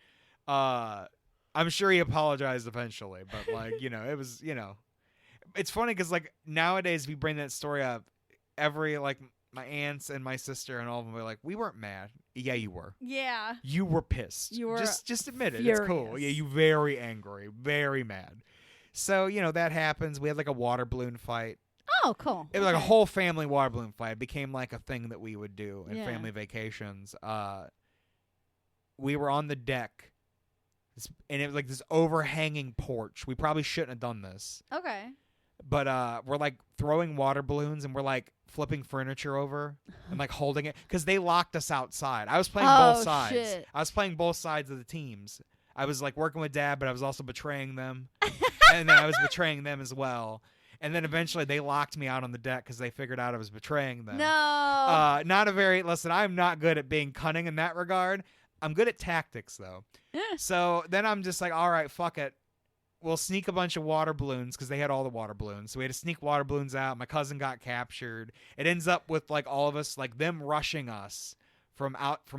I'm sure he apologized eventually, but like it was It's funny because like nowadays we bring that story up, every like my aunts and my sister and all of them were like, we weren't mad. Yeah, you were. Yeah. You were pissed. You were just admit it. Furious. It's cool. Yeah, you very angry, very mad. So that happens. We had like a water balloon fight. Oh, cool. It was like a whole family water balloon fight. It became like a thing that we would do in family vacations. We were on the deck, and it was like this overhanging porch. We probably shouldn't have done this. Okay. But we're like throwing water balloons and we're like flipping furniture over and like holding it because they locked us outside. I was playing both sides. Shit. I was playing both sides of the teams. I was like working with Dad, but I was also betraying them. And then I was betraying them as well. And then eventually they locked me out on the deck because they figured out I was betraying them. No. Listen, I'm not good at being cunning in that regard. I'm good at tactics, though. So then I'm just like, all right, fuck it. We'll sneak a bunch of water balloons because they had all the water balloons. So we had to sneak water balloons out. My cousin got captured. It ends up with like all of us, like them rushing us from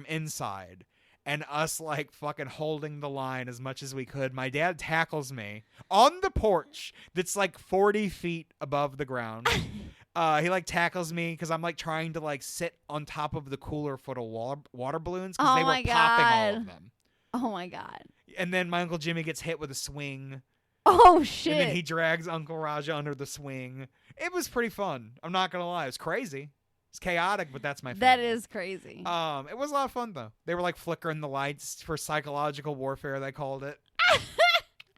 inside and us like fucking holding the line as much as we could. My dad tackles me on the porch that's like 40 feet above the ground. He like tackles me because I'm like trying to like sit on top of the cooler full of water balloons because they were popping all of them. Oh my God. And then my Uncle Jimmy gets hit with a swing. Oh shit. And then he drags Uncle Raja under the swing. It was pretty fun. I'm not gonna lie. It was crazy. It's chaotic, but that's my family. That is crazy. It was a lot of fun though. They were like flickering the lights for psychological warfare, they called it.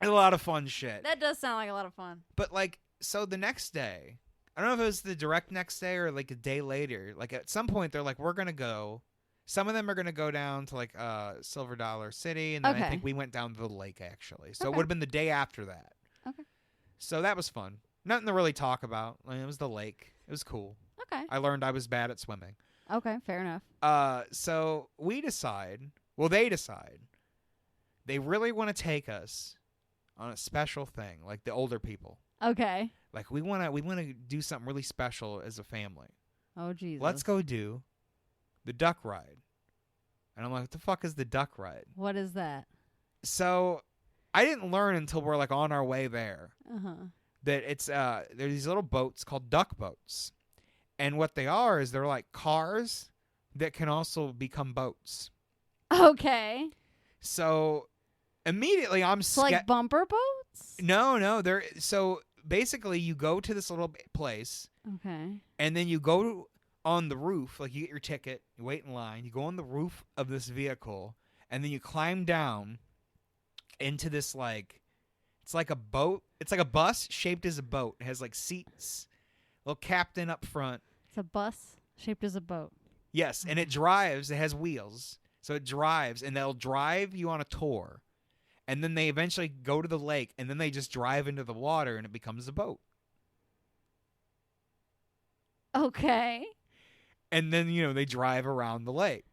A lot of fun shit. That does sound like a lot of fun. But like, so the next day, I don't know if it was the direct next day or like a day later. Like at some point, they're like, we're gonna go. Some of them are gonna go down to like Silver Dollar City, and then I think we went down to the lake actually. So it would have been the day after that. Okay. So that was fun. Nothing to really talk about. Like, it was the lake. It was cool. Okay. I learned I was bad at swimming. Okay, fair enough. So we decide. Well, they decide. They really want to take us on a special thing, like the older people. Okay. Like we want to do something really special as a family. Oh Jesus. Let's go do the duck ride. And I'm like, what the fuck is the duck ride? What is that? So I didn't learn until we're like on our way there that it's there's these little boats called duck boats. And what they are is they're like cars that can also become boats. Okay. So immediately I'm scared. Like bumper boats? No. So basically you go to this little place. Okay. And then you go on the roof, like you get your ticket, you wait in line, you go on the roof of this vehicle, and then you climb down into this like, it's like a boat. It's like a bus shaped as a boat. It has like seats, little captain up front. It's a bus shaped as a boat. Yes, and it drives. It has wheels. So it drives, and they'll drive you on a tour. And then they eventually go to the lake, and then they just drive into the water, and it becomes a boat. Okay. And then, they drive around the lake.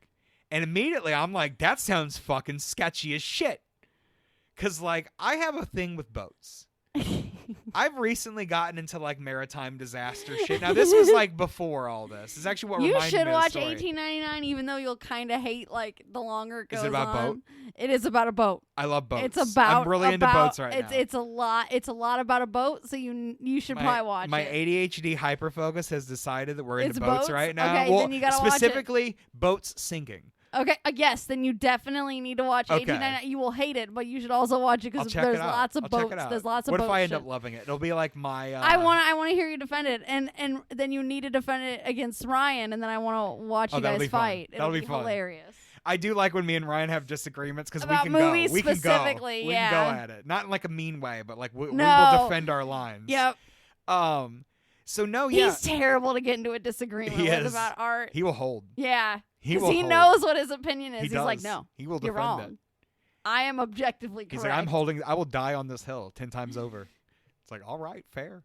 And immediately I'm like, that sounds fucking sketchy as shit. Because, like, I have a thing with boats. I've recently gotten into, like, maritime disaster shit. Now, this was, like, before all this. This is actually what reminded me of the story. You should watch 1899, even though you'll kind of hate, like, the longer it goes on. Is it about boat? It is about a boat. I love boats. It's about. I'm really into boats right now. It's a lot. It's a lot about a boat, so you should probably watch my it. My ADHD hyperfocus has decided that we're into It's boats right now. Okay, then you gotta watch it. Specifically, boats sinking. Okay, yes, then you definitely need to watch 1899. You will hate it, but you should also watch it because there's lots of boats. There's lots of boats. What if I end up loving it? It'll be like my. I want to hear you defend it, and then you need to defend it against Ryan, and then I want to watch you guys fight. That'll be fun. Hilarious. I do like when me and Ryan have disagreements because we can movies go. We can go. specifically, We can go at it, not in like a mean way, but like we will defend our lines. Yep. So no, he's terrible to get into a disagreement with is. about art. He will hold. Yeah. Because he knows what his opinion is. He's like, no, he will you're defend wrong. it. I am objectively correct. He's like, I'm holding. I will die on this hill 10 times over. It's like, all right, fair.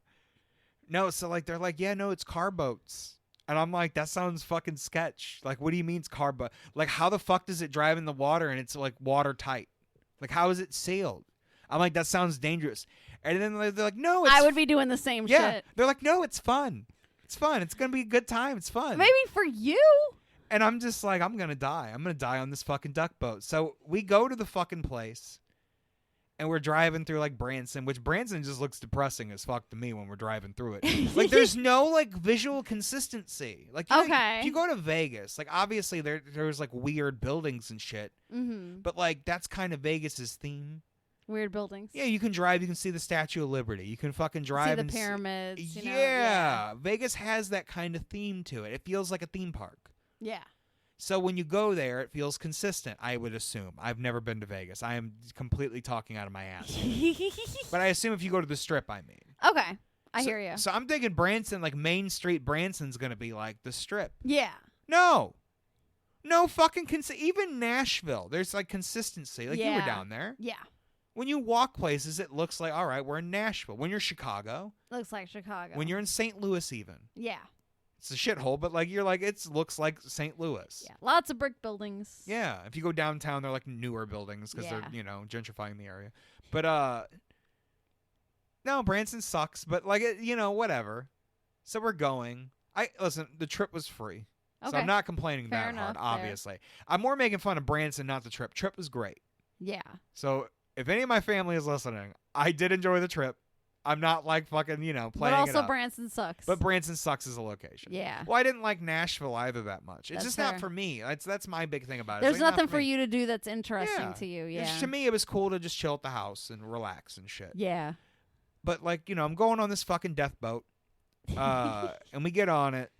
No, so like they're like, yeah, no, it's car boats, and I'm like, that sounds fucking sketch. Like, what do you mean it's car boat? Like, how the fuck does it drive in the water and it's like watertight? Like, how is it sealed? I'm like, that sounds dangerous. And then they're like, no, it's I would be doing the same shit. They're like, no, it's fun. It's fun. It's gonna be a good time. It's fun. Maybe for you. And I'm just like, I'm going to die. I'm going to die on this fucking duck boat. So we go to the fucking place, and we're driving through, like, Branson, which Branson just looks depressing as fuck to me when we're driving through it. Like, there's no, like, visual consistency. Like, if you go to Vegas, like, obviously there's, like, weird buildings and shit. Mm-hmm. But, like, that's kind of Vegas's theme. Weird buildings. Yeah, you can drive. You can see the Statue of Liberty. You can fucking drive. See the pyramids. Yeah. Vegas has that kind of theme to it. It feels like a theme park. Yeah. So when you go there, it feels consistent, I would assume. I've never been to Vegas. I am completely talking out of my ass. But I assume if you go to the Strip, I mean. Okay. I hear you. So I'm thinking Branson, like Main Street Branson's going to be like the Strip. Yeah. No fucking even Nashville. There's like consistency. Like you were down there. Yeah. When you walk places, it looks like, all right, we're in Nashville. When you're Chicago. Looks like Chicago. When you're in St. Louis even. Yeah. It's a shithole, but like you're like, it looks like St. Louis. Yeah. Lots of brick buildings. Yeah. If you go downtown, they're like newer buildings because they're, gentrifying the area. But no, Branson sucks, but like, whatever. So we're going. Listen, the trip was free. Okay. So I'm not complaining Fair that enough, hard, obviously. I'm more making fun of Branson, not the trip. Trip was great. Yeah. So if any of my family is listening, I did enjoy the trip. I'm not like fucking, playing But also it up. Branson sucks. But Branson sucks as a location. Yeah. Well, I didn't like Nashville either that much. It's That's just fair. not for me. That's my big thing about it. There's It's like, nothing not for me. you to do that's interesting to you. Yeah. To me, it was cool to just chill at the house and relax and shit. Yeah. But like, I'm going on this fucking death boat, and we get on it,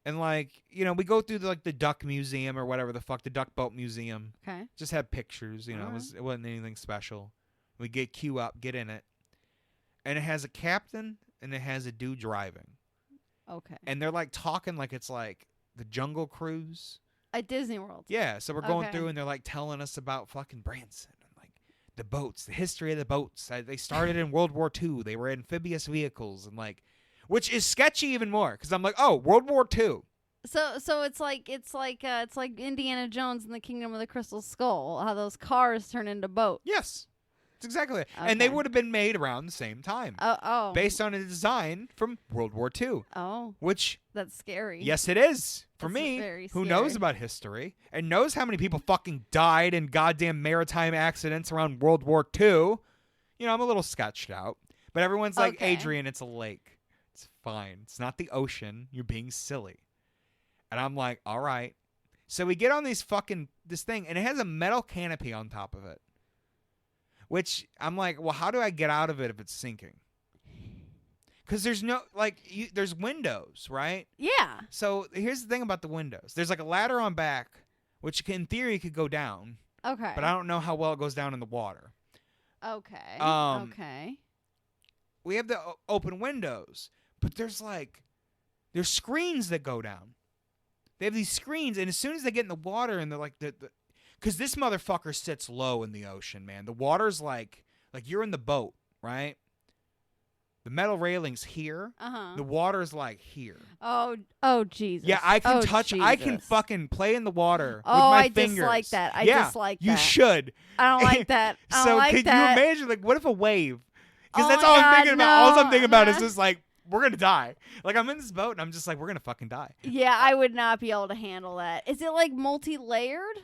and like, we go through the Duck Museum or whatever the fuck, the Duck Boat Museum. Okay. Just had pictures, it wasn't anything special. We queue up, get in it, and it has a captain and it has a dude driving. Okay. And they're like talking like it's like the Jungle Cruise at Disney World. Yeah, so we're going Okay. through and they're like telling us about fucking Branson and like the boats, the history of the boats. They started in World War II. They were amphibious vehicles and like, which is sketchy even more because I'm like, oh, World War II. So it's like Indiana Jones and the Kingdom of the Crystal Skull, how those cars turn into boats. Yes, it's exactly it. And they Okay. would have been made around the same time, Oh. based on a design from World War II. Oh, Which, that's scary. yes, it is for That's me, very who knows scary. about history and knows how many people fucking died in goddamn maritime accidents around World War II. I'm a little sketched out, but everyone's like, Okay. Adrian, it's a lake. It's fine. It's not the ocean. You're being silly. And I'm like, all right. So we get on this thing, and it has a metal canopy on top of it. Which I'm like, well, how do I get out of it if it's sinking? Because there's no, there's windows, right? Yeah. So here's the thing about the windows. There's like a ladder on back, which in theory could go down. Okay. But I don't know how well it goes down in the water. Okay. Okay. We have the open windows, but there's screens that go down. They have these screens, and as soon as they get in the water, and they're like, because this motherfucker sits low in the ocean, man. The water's like you're in the boat, right? The metal railing's here. Uh-huh. The water's like here. Oh, Jesus. Yeah, I can touch. Jesus. I can fucking play in the water with Oh, my I fingers. dislike that. I yeah, dislike that. You should. I don't like that. I don't So like could that. you imagine? Like, what if a wave? Because Oh that's my all I'm God, thinking about. All I'm no. thinking about is just like, we're gonna die. Like, I'm in this boat and I'm just like, we're gonna fucking die. Yeah, I would not be able to handle that. Is it like multi-layered?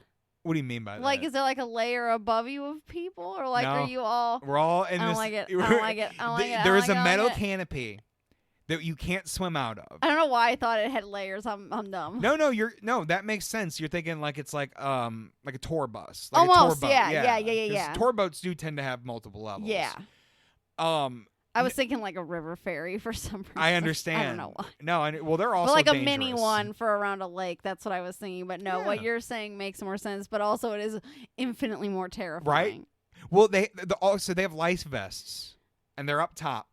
What do you mean by that? Like, is there like a layer above you of people, or like, No. are you all? We're all in I don't this. like it. I don't like it. I don't like it. I There don't is like a it. I don't metal like it. canopy that you can't swim out of. I don't know why I thought it had layers. I'm dumb. No, that makes sense. You're thinking like it's like a tour bus. Like Almost, a tour boat. yeah. 'Cause tour boats do tend to have multiple levels. Yeah. I was thinking like a river ferry for some reason. I understand. I don't know why. No, well, they're also But like a dangerous. mini one for around a lake. That's what I was thinking. But no, what Yeah. you're saying makes more sense. But also, it is infinitely more terrifying. Right? Well, so they have life vests, and they're up top,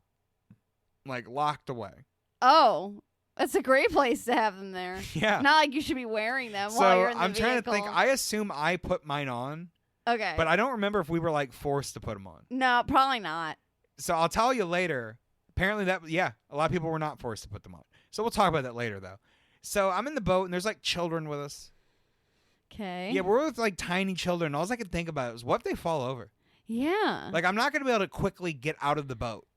like locked away. Oh, that's a great place to have them there. Yeah. Not like you should be wearing them while So you're in the I'm trying to think. vehicle. I assume I put mine on, Okay. but I don't remember if we were like forced to put them on. No, probably not. So I'll tell you later. Apparently a lot of people were not forced to put them on. So we'll talk about that later, though. So I'm in the boat, and there's like children with us. Okay. Yeah, we're with like tiny children. All I could think about was, what if they fall over? Yeah. Like, I'm not going to be able to quickly get out of the boat.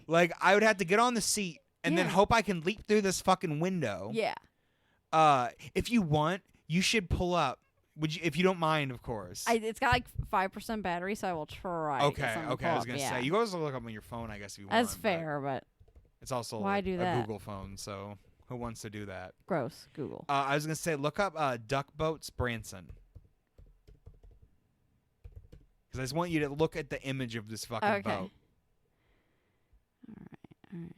Like, I would have to get on the seat and then Yeah. hope I can leap through this fucking window. Yeah. If you want, you should pull up. If you don't mind, of course. It's got like 5% battery, so I will try. to get Okay. something to I pull was up. gonna Yeah. say you guys look up on your phone, I guess, if you want. That's but fair, but It's also Why a do that? Google phone, so who wants to do that? gross. Google. I was gonna say look up Duck Boats Branson, because I just want you to look at the image of this fucking Okay. boat. All right.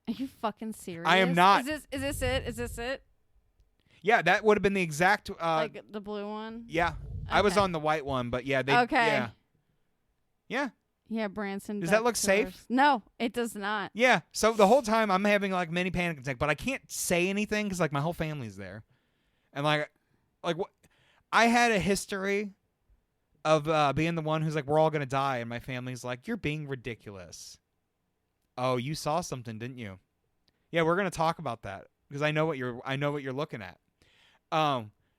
Are you fucking serious? I am not. Is this it? Yeah, that would have been the exact. Like the blue one? Yeah, I was Okay. on the white one, but yeah, they. Okay. Yeah. Yeah, Branson. Does duck that look tours. safe? No, it does not. Yeah. So the whole time I'm having like mini panic attack, but I can't say anything because like my whole family's there, and like what I had a history of being the one who's like, we're all gonna die, and my family's like, you're being ridiculous. Oh, you saw something, didn't you? Yeah, we're gonna talk about that because I know what you're looking at.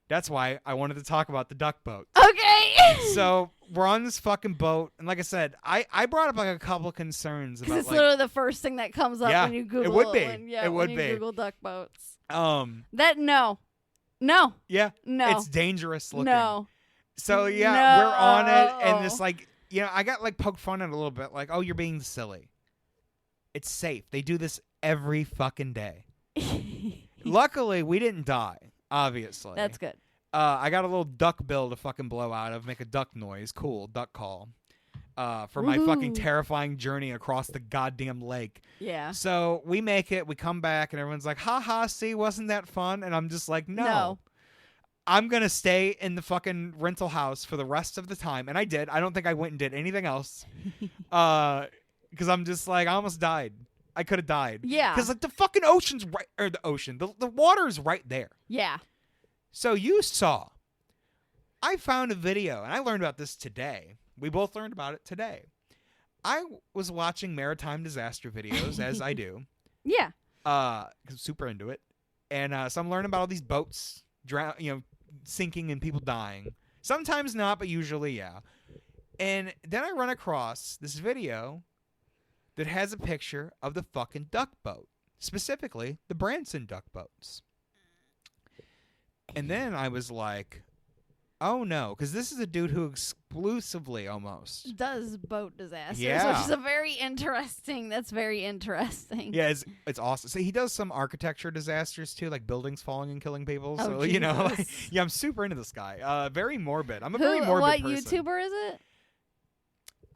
That's why I wanted to talk about the duck boat. Okay. So we're on this fucking boat, and like I said, I brought up like a couple of concerns about it's like, literally the first thing that comes up Yeah, when you Google. it would be. It would when you be. Google duck boats. Yeah, No. it's dangerous looking. No. So yeah, No. we're on it, and it's like, I got like poked fun at a little bit, like, oh, you're being silly. It's safe. They do this every fucking day. Luckily, we didn't die. Obviously, That's good. I got a little duck bill to fucking blow out of, make a duck noise. Cool, duck call. For my fucking terrifying journey across the goddamn lake. Yeah. So we make it, we come back, and everyone's like, ha ha, see, wasn't that fun? And I'm just like, no. I'm going to stay in the fucking rental house for the rest of the time. And I did. I don't think I went and did anything else. Because I'm just like, I almost died. I could have died. Yeah. Because like the fucking ocean's right, or the ocean, the water's right there. Yeah. So you saw, I found a video, and I learned about this today. We both learned about it today. I was watching maritime disaster videos, as I do. Yeah. Because I'm super into it. And so I'm learning about all these boats, sinking and people dying. Sometimes not, but usually, yeah. And then I run across this video that has a picture of the fucking duck boat. Specifically, the Branson duck boats. And then I was like, oh no, because this is a dude who exclusively almost does boat disasters, Yeah. which is that's very interesting. Yeah, it's awesome. So he does some architecture disasters too, like buildings falling and killing people. Oh, So Jesus. I'm super into this guy. Very morbid. I'm a very morbid What person. YouTuber is it?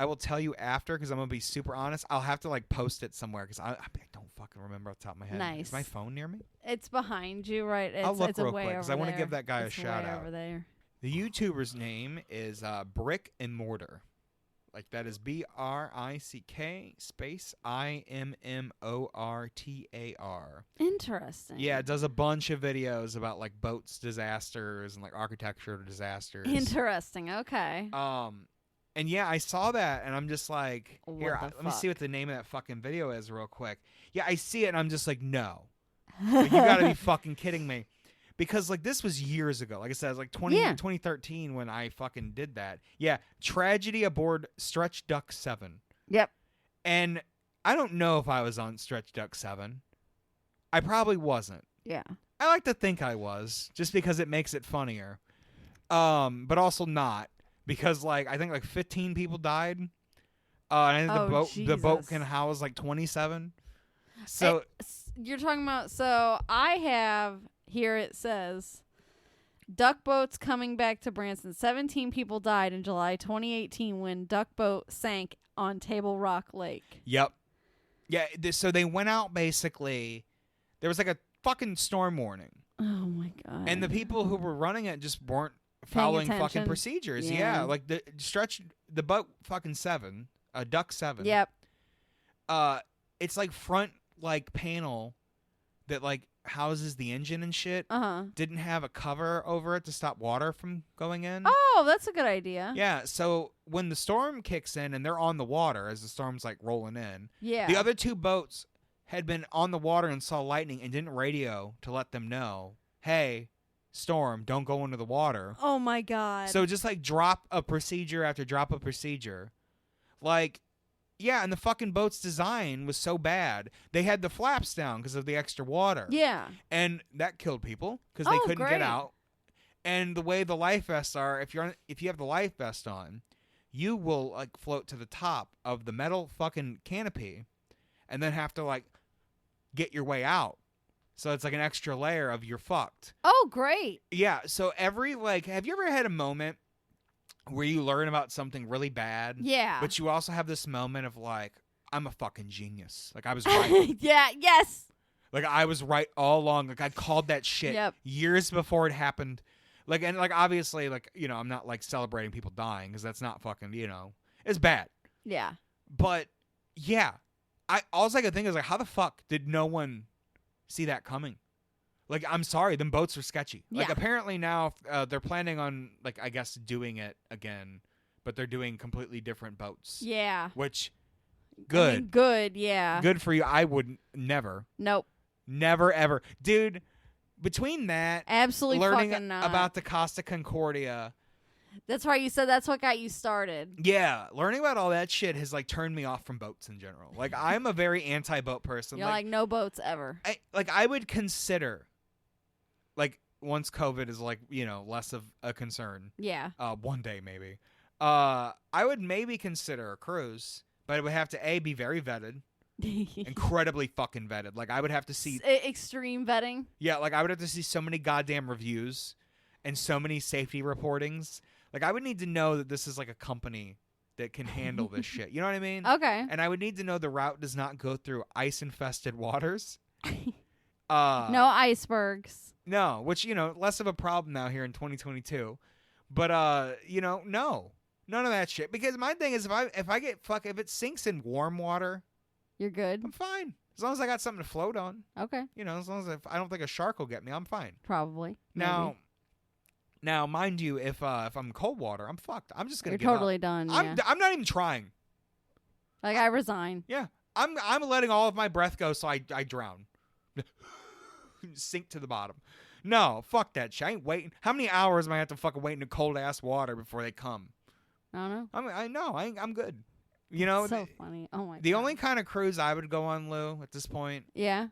I will tell you after, because I'm gonna be super honest. I'll have to like post it somewhere because I don't fucking remember off the top of my head. Nice. Is my phone near me? It's behind you, right? I'll look it's real way quick because over I want to there. give that guy It's a shout way out. over there. The YouTuber's name is Brick and Mortar. Like that is BRICK space IMMORTAR. Interesting. Yeah, it does a bunch of videos about like boats disasters and like architecture disasters. Interesting. Okay. And yeah, I saw that and I'm just like, What here, the let me see fuck? what the name of that fucking video is real quick. Yeah, I see it and I'm just like, no. Like, you gotta be fucking kidding me. Because, like, this was years ago. Like I said, it was like 2013 when I fucking did that. Yeah, tragedy aboard Stretch Duck 7. Yep. And I don't know if I was on Stretch Duck 7. I probably wasn't. Yeah. I like to think I was, just because it makes it funnier. But also not. Because, like, I think, like, 15 people died. And I think the boat can house, like, 27. So... You're talking about... So, I have... Here it says, duck boats coming back to Branson. 17 people died in July 2018 when duck boat sank on Table Rock Lake. Yep. Yeah, so they went out basically. There was like a fucking storm warning. Oh, my God. And the people who were running it just weren't following fucking attention. procedures. Yeah. Like the boat fucking 7, duck 7. Yep. It's like front like panel that like houses the engine and shit. Didn't have a cover over it to stop water from going in. Oh, that's a good idea. Yeah, so when the storm kicks in and they're on the water as the storm's like rolling in, Yeah. the other two boats had been on the water and saw lightning and didn't radio to let them know, hey, storm, don't go into the water. Oh, my God. So just like drop a procedure after drop a procedure. Like, yeah, and the fucking boat's design was so bad. They had the flaps down because of the extra water. Yeah. And that killed people because they couldn't great. get out. And the way the life vests are, if you have the life vest on, you will like float to the top of the metal fucking canopy and then have to like get your way out. So it's like an extra layer of you're fucked. Oh, great. Yeah, so every like have you ever had a moment where you learn about something really bad? Yeah. But you also have this moment of like, I'm a fucking genius. Like I was right. Yeah, yes. Like I was right all along. Like I called that shit years before it happened. Like and like obviously like I'm not like celebrating people dying because that's not fucking it's bad. Yeah. But yeah, all I could think is like, how the fuck did no one see that coming? Like, I'm sorry, them boats were sketchy. Like, Yeah. apparently now they're planning on, like, I guess doing it again, but they're doing completely different boats. Yeah. Which, good. I mean, good, yeah. Good for you. I would never. Nope. Never, ever. Dude, between that, Absolutely learning fucking not. about the Costa Concordia. That's right, you said that's what got you started. Yeah, learning about all that shit has, like, turned me off from boats in general. Like, I'm a very anti-boat person. You're like, no boats ever. I would consider, like, once COVID is, like, you know, less of a concern. Yeah. One day, maybe. I would maybe consider a cruise, but it would have to, A, be very vetted. Incredibly fucking vetted. Like, I would have to see... Extreme vetting? Yeah, like, I would have to see so many goddamn reviews and so many safety reportings. Like, I would need to know that this is, like, a company that can handle this shit. You know what I mean? Okay. And I would need to know the route does not go through ice-infested waters. No icebergs. No, which, you know, less of a problem now here in 2022. But, you know, no. None of that shit. Because my thing is, if it sinks in warm water... You're good? I'm fine. As long as I got something to float on. Okay. You know, as long as I don't think a shark will get me, I'm fine. Probably. Now, mind you, if I'm cold water, I'm fucked. I'm just gonna. You're give totally up. done. Yeah. I'm not even trying. Like, I resign. Yeah, I'm letting all of my breath go, so I drown, sink to the bottom. No, fuck that shit. I ain't waiting. How many hours am I have to fucking wait in cold ass water before they come? I don't know. I'm good. You know, so funny. Oh my god. The only kind of cruise I would go on, Lou, at this point, yeah,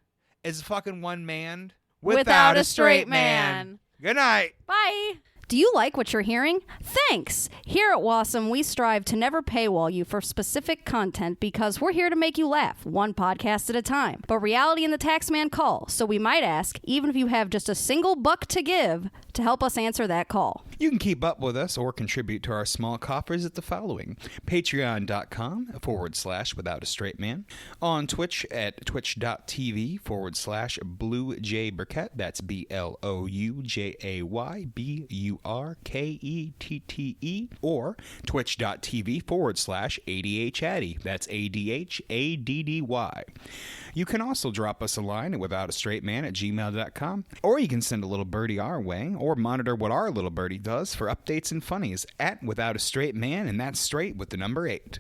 is fucking one manned without a straight man. Good night. Bye. Do you like what you're hearing? Thanks! Here at Wasm, we strive to never paywall you for specific content because we're here to make you laugh, one podcast at a time. But reality and the taxman call, so we might ask, even if you have just a single buck to give, to help us answer that call. You can keep up with us or contribute to our small coffers at the following: patreon.com/without a straight man, on Twitch at twitch.tv/Blue Jay Burkett, that's BLOUJAYBURKETTE, or twitch.tv/ADHAddy, that's ADHADDY. You can also drop us a line at withoutastraightman@gmail.com, or you can send a little birdie our way, or monitor what our little birdie does for updates and funnies at Without a Straight Man, and that's straight with the number 8.